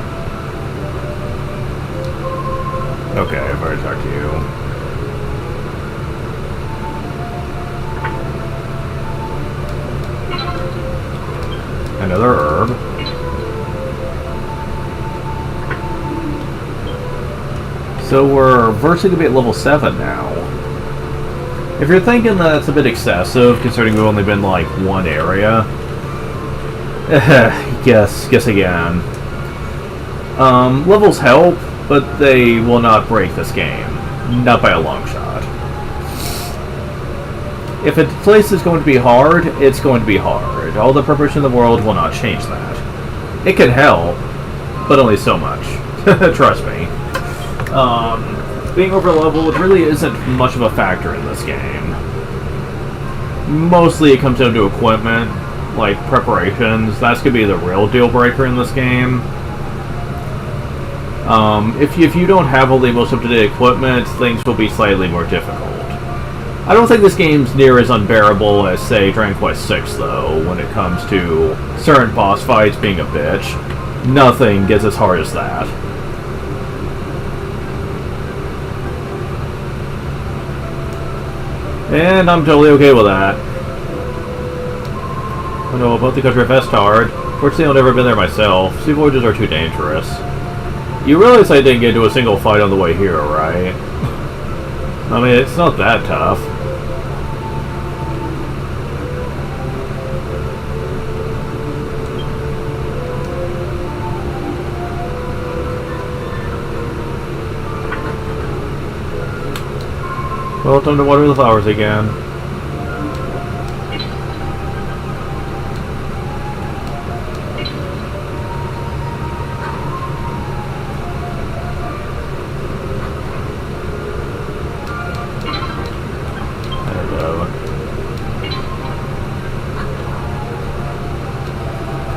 Okay, I've already talked to you. Another herb. So we're virtually going to be at level 7 now. If you're thinking that's a bit excessive, considering we've only been like one area, guess again. Levels help, but they will not break this game. Not by a long shot. If a place is going to be hard, it's going to be hard. All the preparation in the world will not change that. It can help, but only so much. Trust me. Being overleveled really isn't much of a factor in this game. Mostly it comes down to equipment, like preparations. That's going to be the real deal breaker in this game. If you don't have all the most up-to-date equipment, things will be slightly more difficult. I don't think this game's near as unbearable as, say, Dragon Quest VI, though, when it comes to certain boss fights being a bitch. Nothing gets as hard as that. And I'm totally okay with that. I know about the country of Vestard. Fortunately, I've never been there myself. Sea voyages are too dangerous. You realize I didn't get into a single fight on the way here, right? I mean, it's not that tough. Well, time to water the flowers again.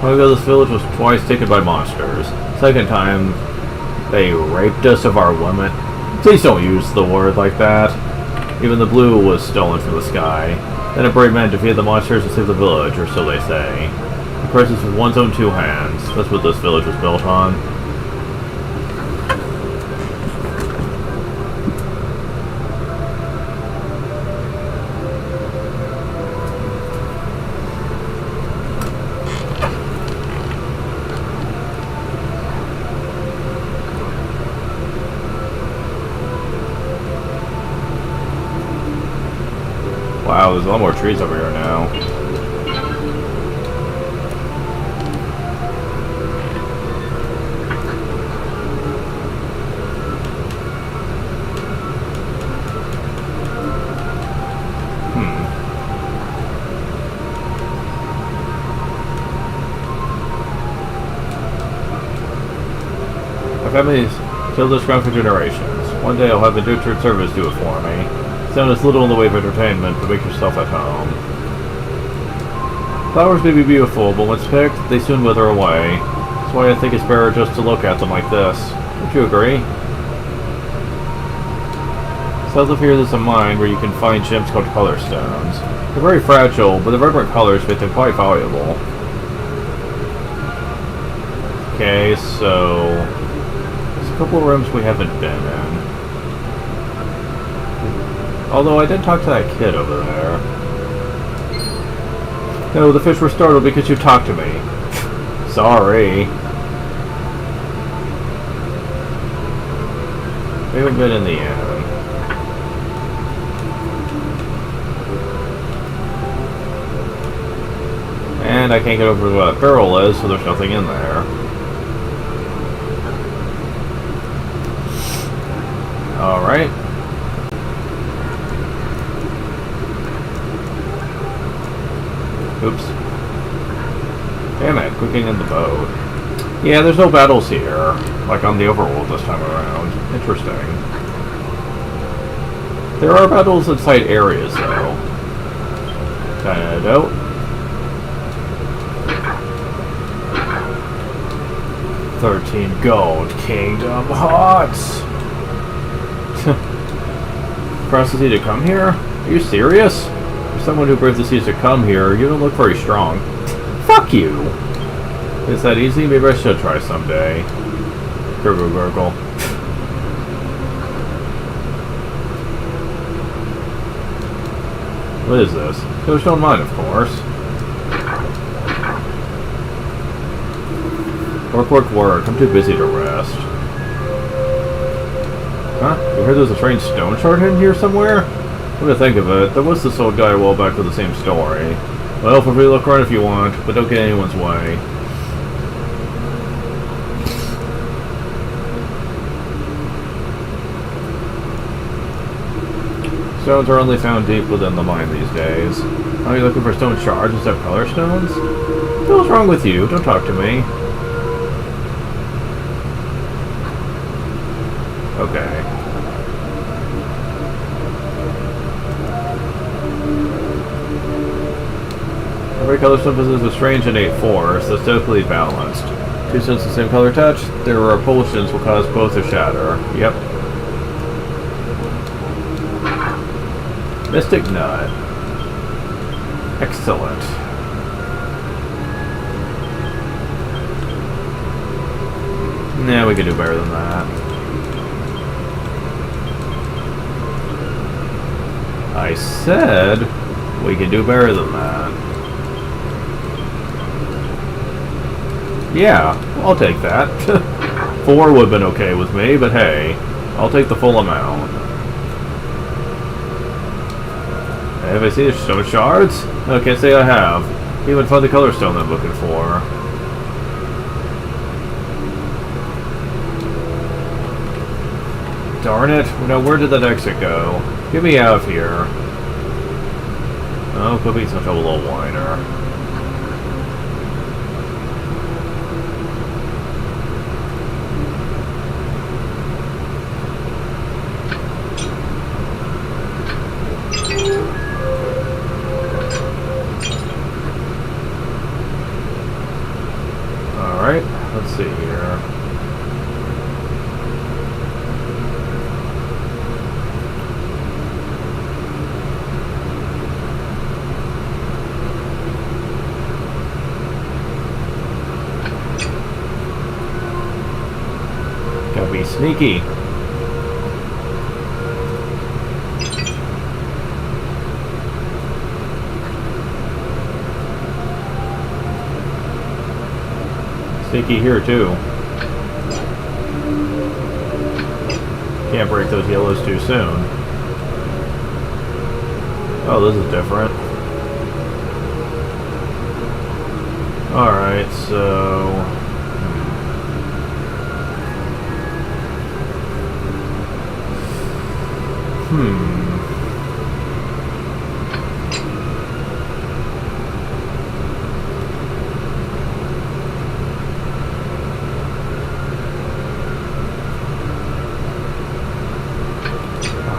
Long ago, this village was twice taken by monsters. Second time, they raped us of our women. Please don't use the word like that. Even the blue was stolen from the sky. Then a brave man defeated the monsters and saved the village, or so they say. The crisis with one's own two hands. That's what this village was built on. Wow, there's a lot more trees over here now. My family's tilled this ground for generations. One day I'll have indentured service do it for me. Sound is little in the way of entertainment, but make yourself at home. Flowers may be beautiful, but once picked, they soon wither away. That's why I think it's better just to look at them like this. Don't you agree? South of here there's a mine where you can find gems called color stones. They're very fragile, but the vibrant colors make them quite valuable. Okay, so there's a couple of rooms we haven't been in. Although I did talk to that kid over there. No, the fish were startled because you talked to me. Sorry. We haven't been in the inn. And I can't get over where that barrel is, so there's nothing in there. Alright. Oops. Damn it, cooking in the boat. Yeah, there's no battles here, like on the overworld this time around. Interesting. There are battles inside areas, though. Kinda dope. $13 gold, Kingdom Hearts! Cross the sea to come here? Are you serious? For someone who braved the seas to come here, you don't look very strong. Fuck you! It's that easy? Maybe I should try someday. Gurgle gurgle. What is this? Coach don't mind, of course. Work, work. I'm too busy to rest. Huh? You heard there's a strange stone shard in here somewhere? Come to think of it, there was this old guy a while back with the same story. Well, feel free to look around if you want, but don't get anyone's way. Stones are only found deep within the mine these days. Are you looking for stone shards instead of color stones? What's wrong with you? Don't talk to me. Okay. Every color stone possesses a strange innate force that's totally balanced. Two stones the same color touch, their repulsions will cause both to shatter. Yep. Mystic Nut. Excellent. Nah, we can do better than that. I said we can do better than that. Yeah, I'll take that. 4 would have been okay with me, but hey, I'll take the full amount. Have I seen the stone shards? No, I can't say I have. Even find the color stone I'm looking for. Darn it. Now, where did that exit go? Get me out of here. Oh, could be such a little whiner. Sneaky. Sneaky here too. Can't break those yellows too soon. Oh, this is different. Alright, so...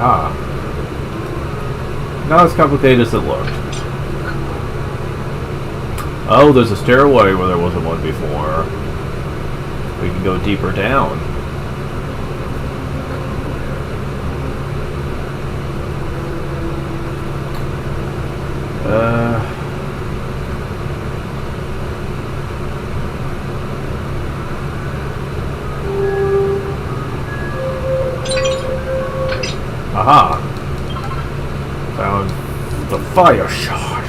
Aha. Not as complicated as it looked. Oh, there's a stairway where there wasn't one before. We can go deeper down. Aha! Found the fire shard.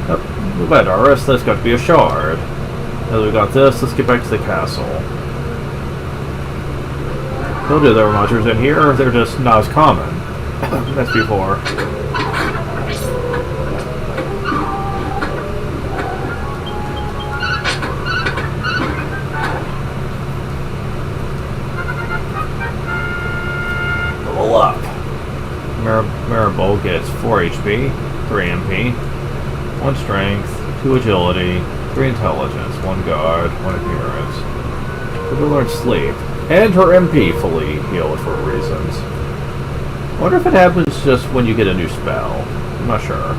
Oh, bad, Doris. That's got to be a shard. Now that we got this, let's get back to the castle. Told you there were monsters in here. They're just not as common as before. Level up. Maribel gets 4 HP, 3 MP, 1 strength, 2 agility, 3 intelligence, 1 guard, 1 appearance. We're gonna learn sleep. And her MP fully healed for reasons. I wonder if it happens just when you get a new spell. I'm not sure.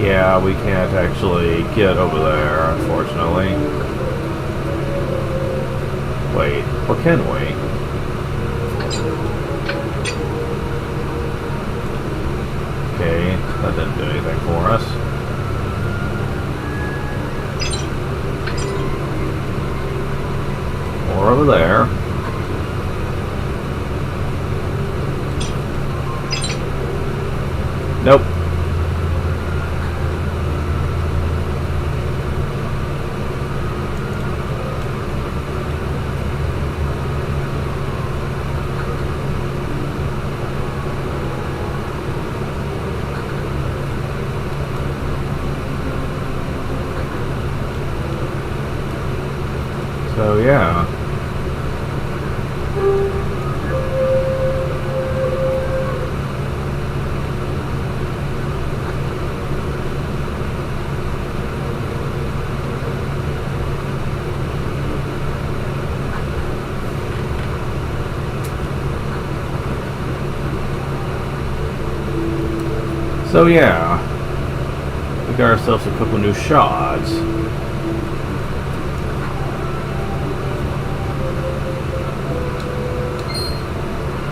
Yeah, we can't actually get over there, unfortunately. Wait, or can we? Okay, that didn't do anything for us. Or over there. Nope. So yeah. So yeah, we got ourselves a couple new shards.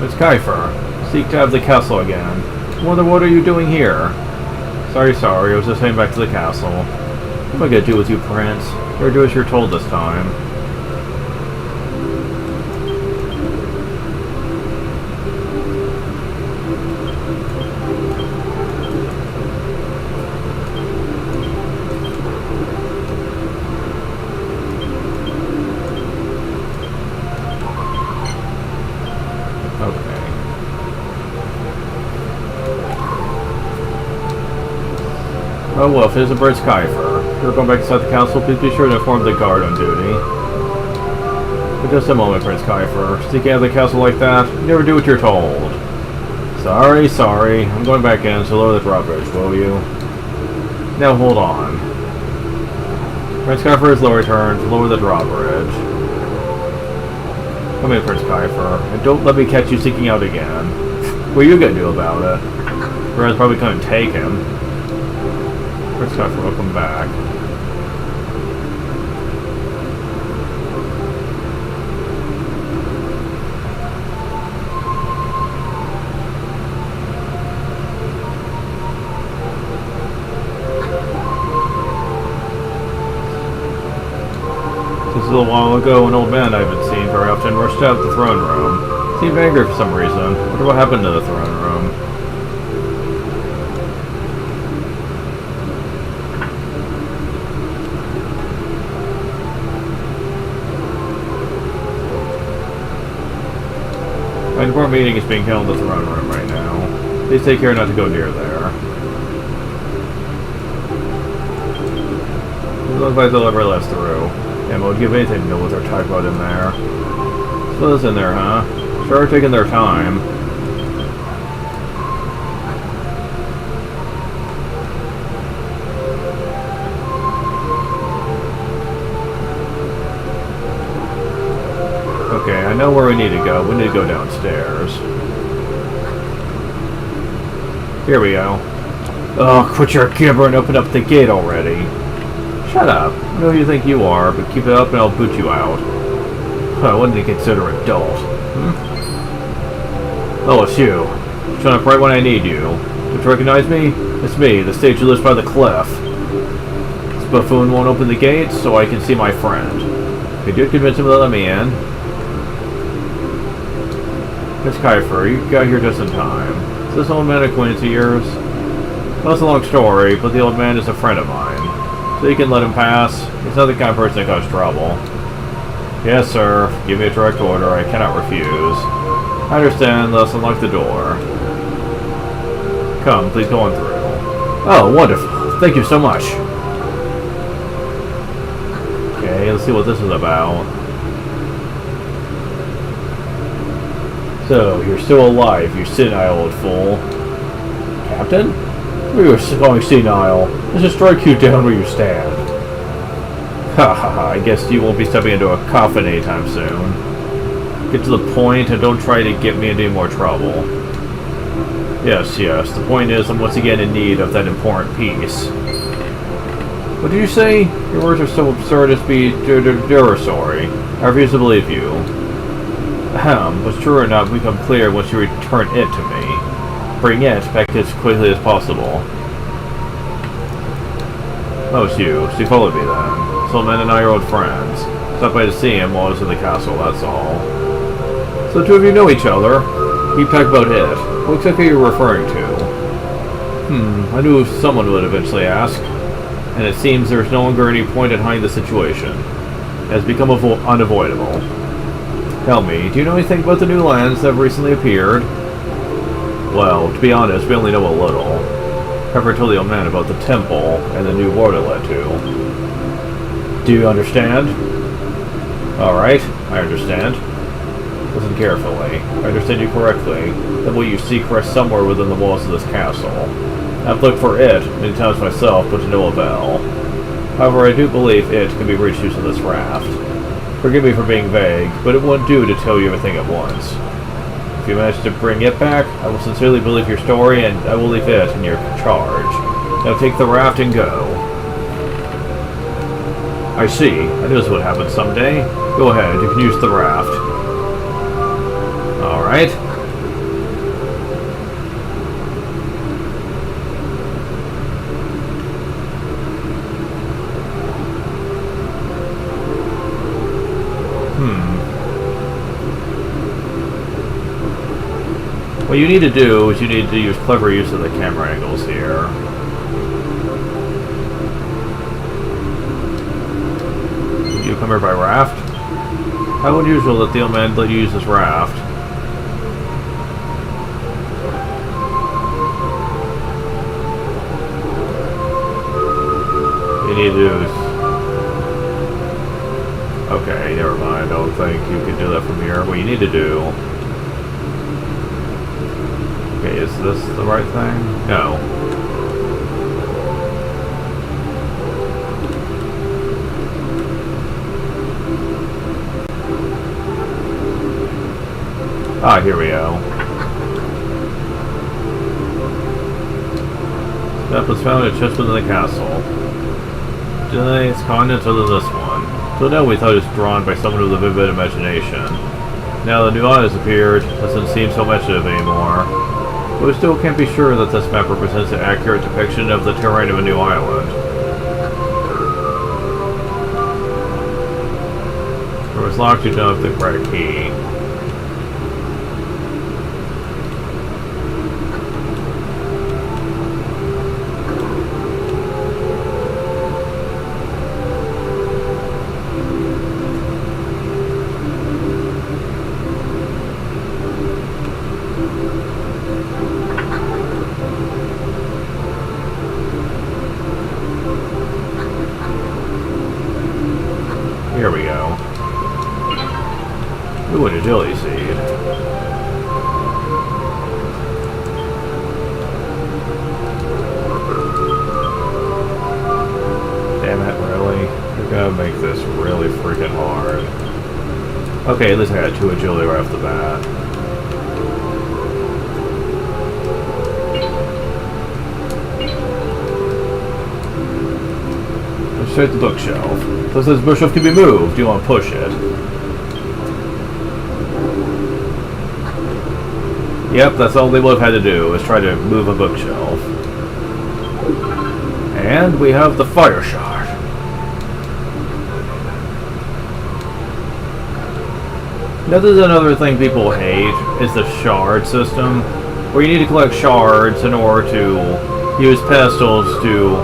It's Kiefer. Seek to have the castle again. Wonder what are you doing here? Sorry, I was just heading back to the castle. What am I gonna do with you, Prince? Better do as you're told this time. Oh well, if it isn't Prince Kiefer. If you're going back inside the council, please be sure to inform the guard on duty. For just a moment, Prince Kiefer. Sneaking out of the castle like that, you never do what you're told. Sorry. I'm going back in, so lower the drawbridge, will you? Now hold on. Prince Kiefer is low return, lower the drawbridge. Come in, Prince Kiefer, and don't let me catch you sneaking out again. What are you gonna do about it? Everyone's probably gonna take him. Prince Kiefer, welcome back. little while ago, an old man I haven't seen very often rushed out the throne room. Seemed angry for some reason. Wonder what happened to the throne room. My important meeting is being held in the throne room right now. Please take care not to go near there. It looks like they'll ever last through. Emma would give anything to know what they're talking about in there. So this in there, huh? Sure, taking their time. Okay, I know where we need to go. We need to go downstairs. Here we go. Oh, quit your gibber and open up the gate already. Shut up. I know who you think you are, but keep it up and I'll boot you out. Huh, what do you consider adult? Hmm? Oh, it's you. Showing up right when I need you. Don't you recognize me? It's me, the stage who lives by the cliff. This buffoon won't open the gate, so I can see my friend. If you did convince him to let me in. Miss Kiefer, you got here just in time. Is this old man acquaintance of yours? Well, it's a long story, but the old man is a friend of mine. So you can let him pass. He's not the kind of person that causes trouble. Yes, sir. Give me a direct order. I cannot refuse. I understand. Let us unlock the door. Come, please go on through. Oh, wonderful. Thank you so much. Okay, let's see what this is about. So, you're still alive, you senile old fool. Captain? We were going senile. Let's just strike you down where you stand. Ha ha ha, I guess you won't be stepping into a coffin anytime soon. Get to the point and don't try to get me into any more trouble. Yes, yes, the point is I'm once again in need of that important piece. What did you say? Your words are so absurd as to be derisory. I refuse to believe you. Ahem, what's true or not will become clear once you return it to me. Bring it back as quickly as possible. Oh, it's you. So you followed me then. Solman and I are old friends. Stopped by to see him while I was in the castle, that's all. So the two of you know each other. Keep talking about it. What exactly are you referring to? I knew someone would eventually ask. And it seems there's no longer any point in hiding the situation. It has become unavoidable. Tell me, do you know anything about the new lands that have recently appeared? Well, to be honest, we only know a little. Pepper told the old man about the temple and the new world it led to. Do you understand? Alright, I understand. Listen carefully. I understand you correctly. That what you seek rests somewhere within the walls of this castle. I've looked for it many times myself, but to no avail. However, I do believe it can be reached using this raft. Forgive me for being vague, but it won't do to tell you everything at once. If you manage to bring it back, I will sincerely believe your story, and I will leave it in your charge. Now take the raft and go. I see. I knew this would happen someday. Go ahead, you can use the raft. Alright. What you need to do is you need to use clever use of the camera angles here. You come here by raft? How unusual that the old man let you use this raft. You need to do... Okay, never mind. I don't think you can do that from here. What you need to do... Okay, is this the right thing? No. Ah, here we go. Step was found at just within the castle. Today, its contents other than this one. Till now we thought it was drawn by someone with a vivid imagination. Now the new eye has appeared, doesn't seem so imaginative anymore. But we still can't be sure that this map represents an accurate depiction of the terrain of a new island. is locked. You don't have the correct key. Here we go. Ooh, an agility seed. Damn it, really? You're gonna make this really freaking hard. Okay, at least I got 2 agility right off the bat. Let's check the bookshelf. So it says bookshelf can be moved. Do you want to push it? Yep, that's all they would have had to do, is try to move a bookshelf. And we have the fire shard. Now there's another thing people hate, is the shard system, where you need to collect shards in order to use pedestals to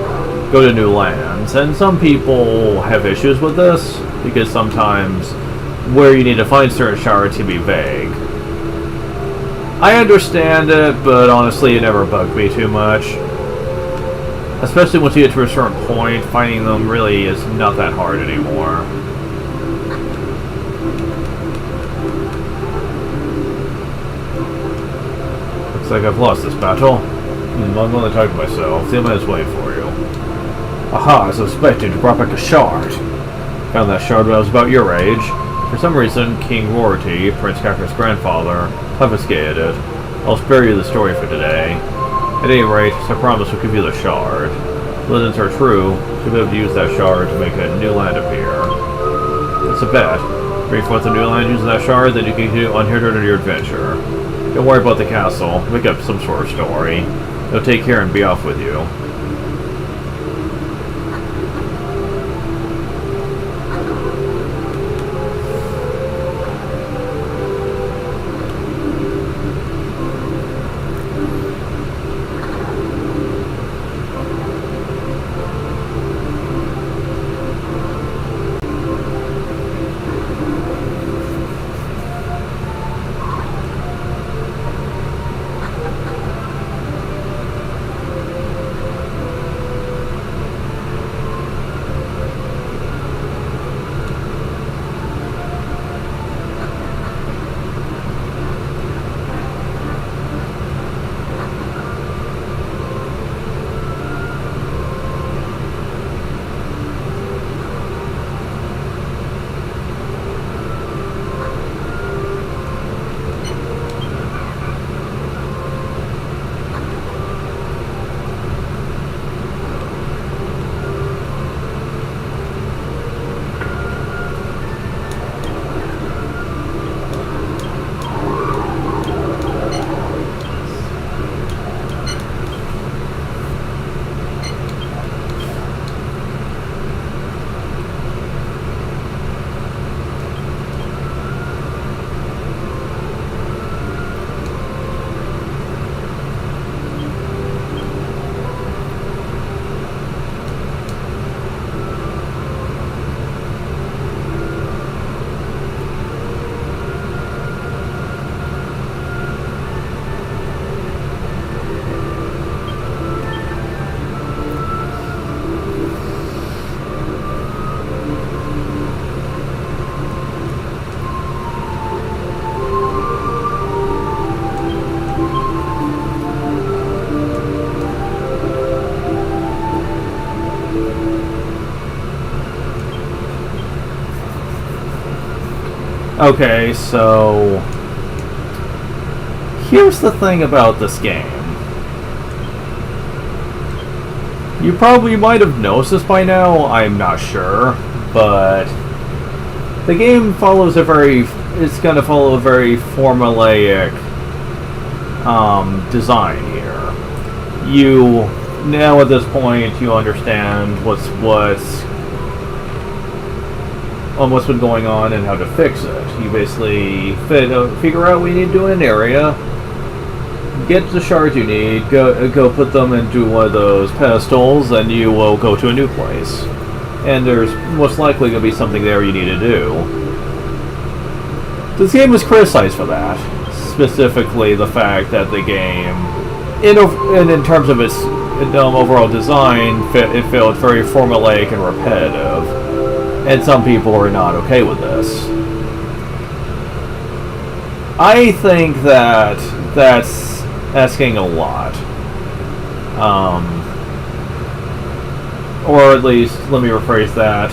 go to new lands. And some people have issues with this, because sometimes where you need to find certain shards can be vague. I understand it, but honestly it never bugged me too much. Especially once you get to a certain point, finding them really is not that hard anymore. Looks like I've lost this battle. I'm going to talk to myself. The man's waiting for you. Aha, I suspected you brought back a shard. Found that shard when I was about your age. For some reason, King Rorty, Prince Kakar's grandfather, confiscated it. I'll spare you the story for today. At any rate, I promise we'll give you the shard. If legends are true, you'll be able to use that shard to make a new land appear. It's a bet. Bring forth a new land using that shard, then you can continue unhindered on your adventure. Don't worry about the castle. Make up some sort of story. They'll take care and be off with you. Okay, so here's the thing about this game. You probably might have noticed this by now, I'm not sure, but the game follows it's going to follow a very formulaic design here. Now at this point, you understand what's on what's been going on and how to fix it. You basically figure out what you need to do in an area, get the shards you need, go put them into one of those pedestals, and you will go to a new place. And there's most likely going to be something there you need to do. This game was criticized for that. Specifically the fact that the game, in terms of its overall design, it felt very formulaic and repetitive. And some people are not okay with this. I think that that's asking a lot. Or at least, let me rephrase that.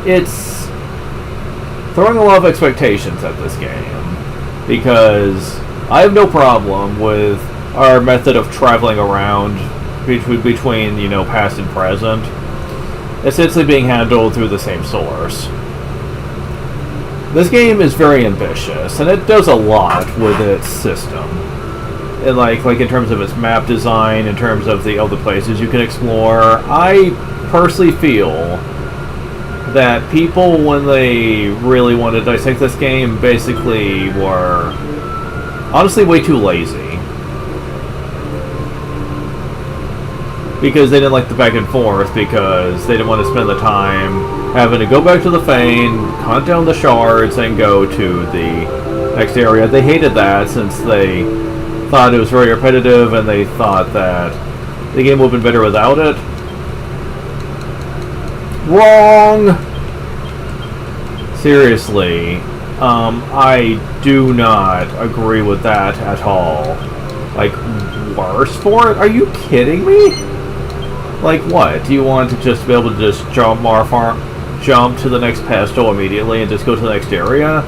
It's throwing a lot of expectations at this game. Because I have no problem with our method of traveling around between past and present, essentially being handled through the same source. This game is very ambitious, and it does a lot with its system. And like in terms of its map design, in terms of the other places you can explore. I personally feel that people, when they really want to dissect this game, basically were honestly way too lazy. Because they didn't like the back and forth, because they didn't want to spend the time having to go back to the Fane, hunt down the shards, and go to the next area. They hated that since they thought it was very repetitive, and they thought that the game would have been better without it. Wrong! Seriously, I do not agree with that at all. Like, worse for it? Are you kidding me? Like what? Do you want to just be able to just jump to the next pedestal immediately and just go to the next area?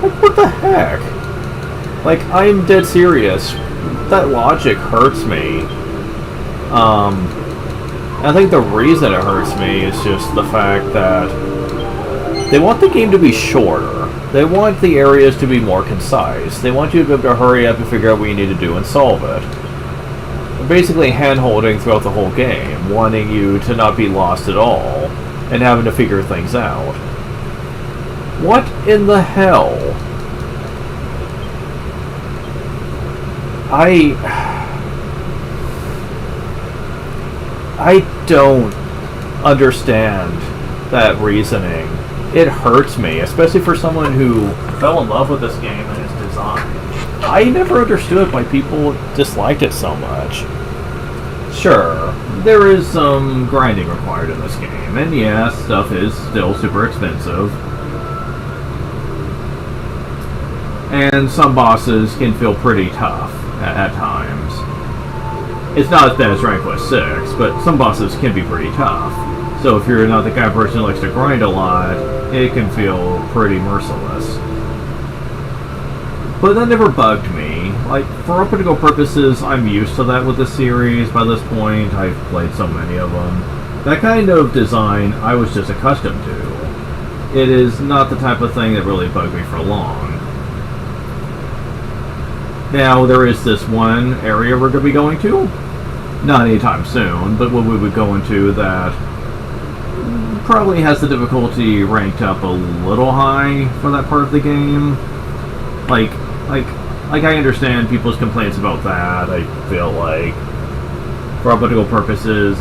Like, what the heck? Like, I'm dead serious. That logic hurts me. I think the reason it hurts me is just the fact that they want the game to be shorter. They want the areas to be more concise. They want you to be able to hurry up and figure out what you need to do and solve it. Basically hand-holding throughout the whole game, wanting you to not be lost at all, and having to figure things out. What in the hell? I don't understand that reasoning. It hurts me, especially for someone who fell in love with this game and its design. I never understood why people disliked it so much. Sure, there is some grinding required in this game, and yeah, stuff is still super expensive. And some bosses can feel pretty tough at times. It's not as bad as Dragon Quest VI, but some bosses can be pretty tough. So if you're not the kind of person who likes to grind a lot, it can feel pretty merciless. But that never bugged me. Like, for all practical purposes, I'm used to that with the series by this point. I've played so many of them. That kind of design I was just accustomed to. It is not the type of thing that really bugged me for long. Now, there is this one area we're going to be going to. Not anytime soon, but what we would go into that probably has the difficulty ranked up a little high for that part of the game. Like I understand people's complaints about that. I feel like, for all practical purposes,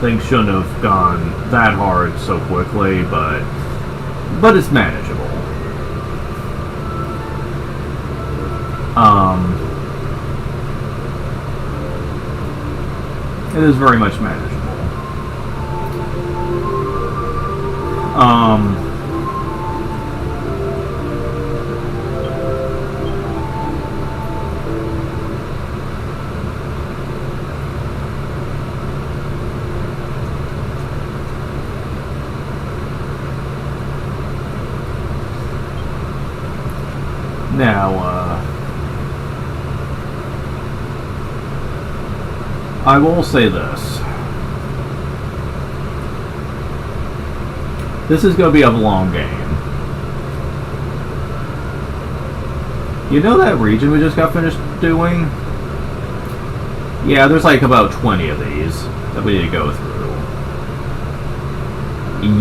things shouldn't have gone that hard so quickly, but it's manageable. It is very much manageable. Now, I will say this. This is going to be a long game. You know that region we just got finished doing? Yeah, there's like about 20 of these that we need to go through.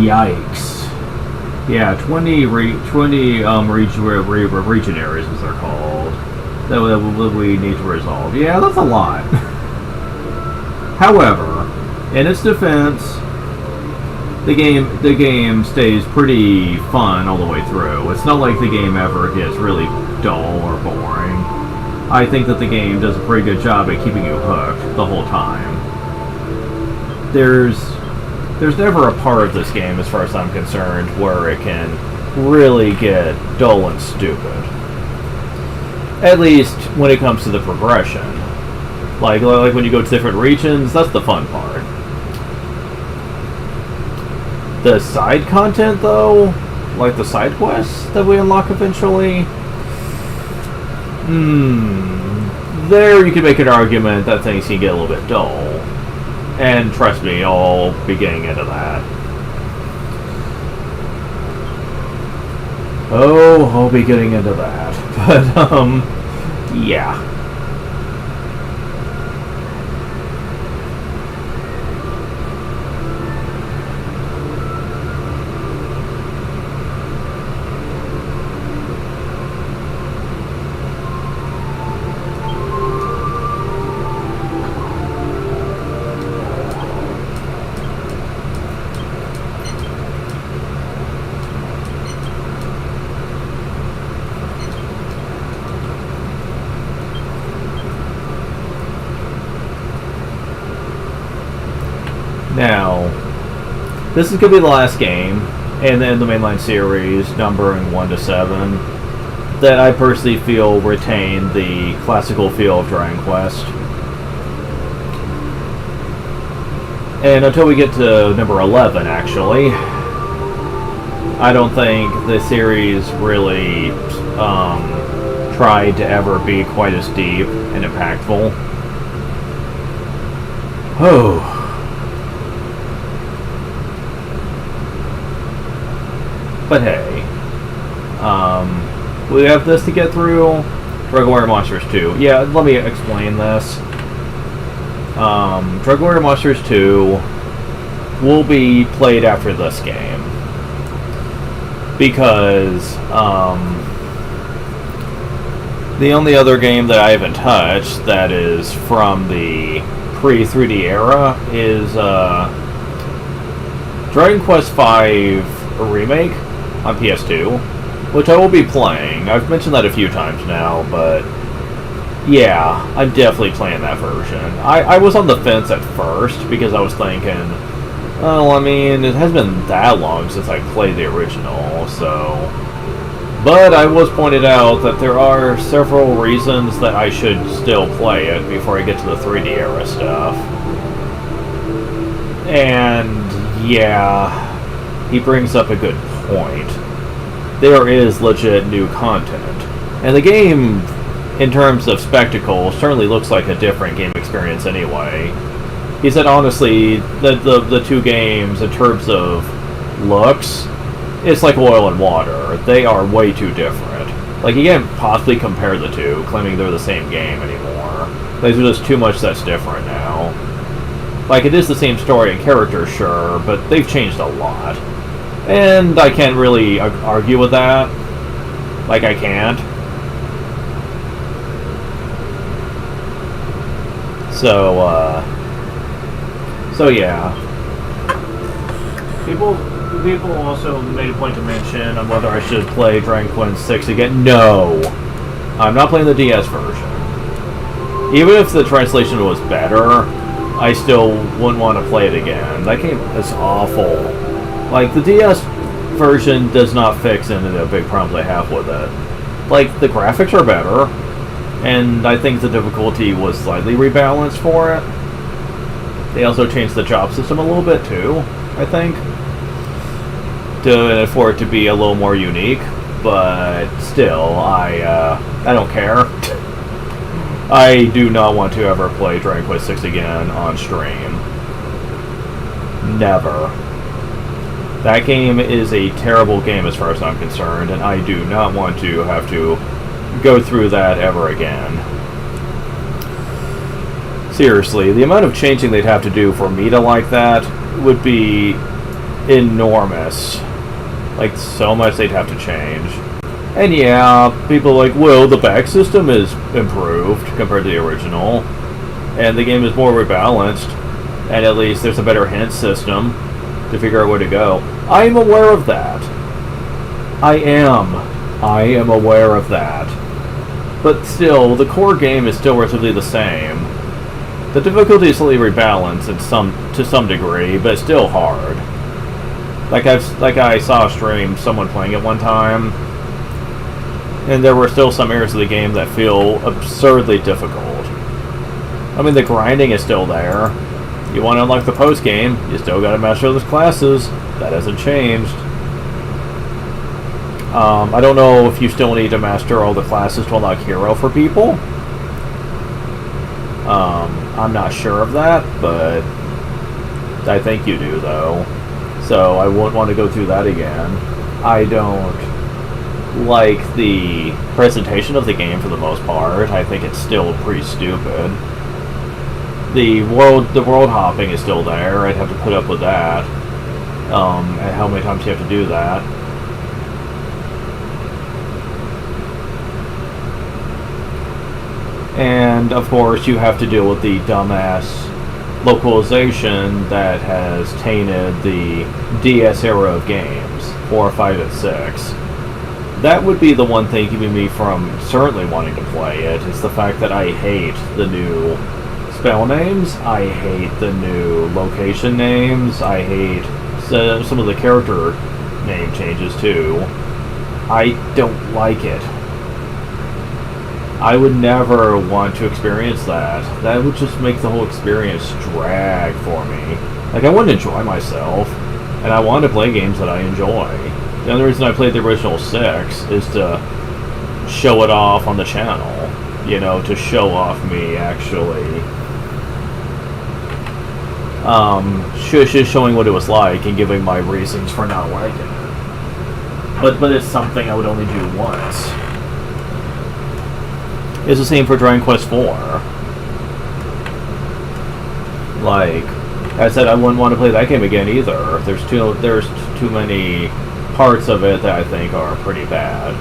Yikes. Yeah, 20 region areas, as they're called, that we need to resolve. Yeah, that's a lot. However, in its defense, the game stays pretty fun all the way through. It's not like the game ever gets really dull or boring. I think that the game does a pretty good job at keeping you hooked the whole time. There's never a part of this game, as far as I'm concerned, where it can really get dull and stupid. At least when it comes to the progression. Like when you go to different regions, that's the fun part. The side content, though, like the side quests that we unlock eventually, there you can make an argument that things can get a little bit dull. And trust me, I'll be getting into that. Oh, I'll be getting into that. But, yeah. Now, this is going to be the last game, and then the mainline series, numbering 1 to 7, that I personally feel retain the classical feel of Dragon Quest. And until we get to number 11, actually, I don't think the series really tried to ever be quite as deep and impactful. Oh. But hey, we have this to get through. Dragon Warrior Monsters 2. Yeah, let me explain this. Dragon Warrior Monsters 2 will be played after this game. Because, the only other game that I haven't touched that is from the pre-3D era is, Dragon Quest V Remake on PS2, which I will be playing. I've mentioned that a few times now, but yeah, I'm definitely playing that version. I was on the fence at first because I was thinking, well, I mean, it has been that long since I played the original, so... But I was pointed out that there are several reasons that I should still play it before I get to the 3D era stuff. And yeah, he brings up a good point. There is legit new content. And the game, in terms of spectacle, certainly looks like a different game experience anyway. He said, honestly, the two games, in terms of looks, it's like oil and water. They are way too different. Like, you can't possibly compare the two, claiming they're the same game anymore. There's just too much that's different now. Like, it is the same story and character, sure, but they've changed a lot. And I can't really argue with that. Like, I can't. So yeah. People also made a point to mention on whether I should play Dragon Quest 6 again. No! I'm not playing the DS version. Even if the translation was better, I still wouldn't want to play it again. That game is awful. Like, the DS version does not fix any of the big problems I have with it. Like, the graphics are better, and I think the difficulty was slightly rebalanced for it. They also changed the job system a little bit, too, I think, for it to be a little more unique, but still, I don't care. I do not want to ever play Dragon Quest 6 again on stream. Never. That game is a terrible game as far as I'm concerned, and I do not want to have to go through that ever again. Seriously, the amount of changing they'd have to do for me to like that would be enormous. Like, so much they'd have to change. And yeah, people are like, well, the back system is improved compared to the original. And the game is more rebalanced. And at least there's a better hint system to figure out where to go. I am aware of that. I am aware of that. But still, the core game is still relatively the same. The difficulty is slightly rebalanced to some degree, but it's still hard. Like I saw a stream, someone playing it one time, and there were still some areas of the game that feel absurdly difficult. I mean, the grinding is still there. You want to unlock the post game, you still got to master those classes. That hasn't changed. I don't know if you still need to master all the classes to unlock hero for people. I'm not sure of that, but I think you do, though. So I wouldn't want to go through that again. I don't like the presentation of the game for the most part. I think it's still pretty stupid. The world hopping is still there. I'd have to put up with that. And how many times you have to do that. And of course you have to deal with the dumbass localization that has tainted the DS era of games, 4, 5, and 6. That would be the one thing keeping me from certainly wanting to play it, is the fact that I hate the new spell names, I hate the new location names, I hate some of the character name changes too. I don't like it. I would never want to experience that. That would just make the whole experience drag for me. Like, I want to enjoy myself, and I want to play games that I enjoy. The only reason I played the original 6 is to show it off on the channel. You know, to show off me actually just showing what it was like and giving my reasons for not liking it. But it's something I would only do once. It's the same for Dragon Quest IV. Like I said, I wouldn't want to play that game again either. There's too many parts of it that I think are pretty bad.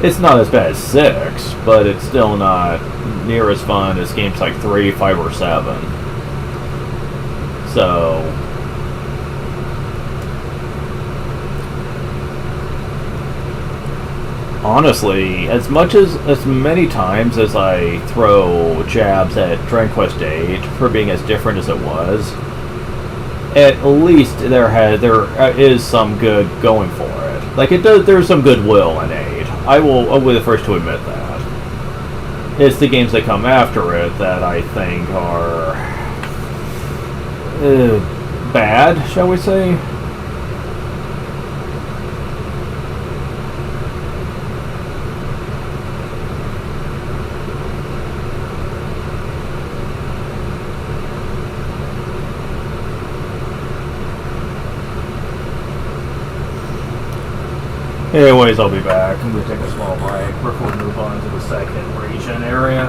It's not as bad as 6, but it's still not near as fun as games like 3, 5, or 7. So honestly, as many times as I throw jabs at Dragon Quest VIII for being as different as it was, at least there is some good going for it. Like there's some goodwill in 8. I'll be the first to admit that. It's the games that come after it that I think are bad, shall we say? Anyways, I'll be back. I'm going to take a small break before we move on to the second region area.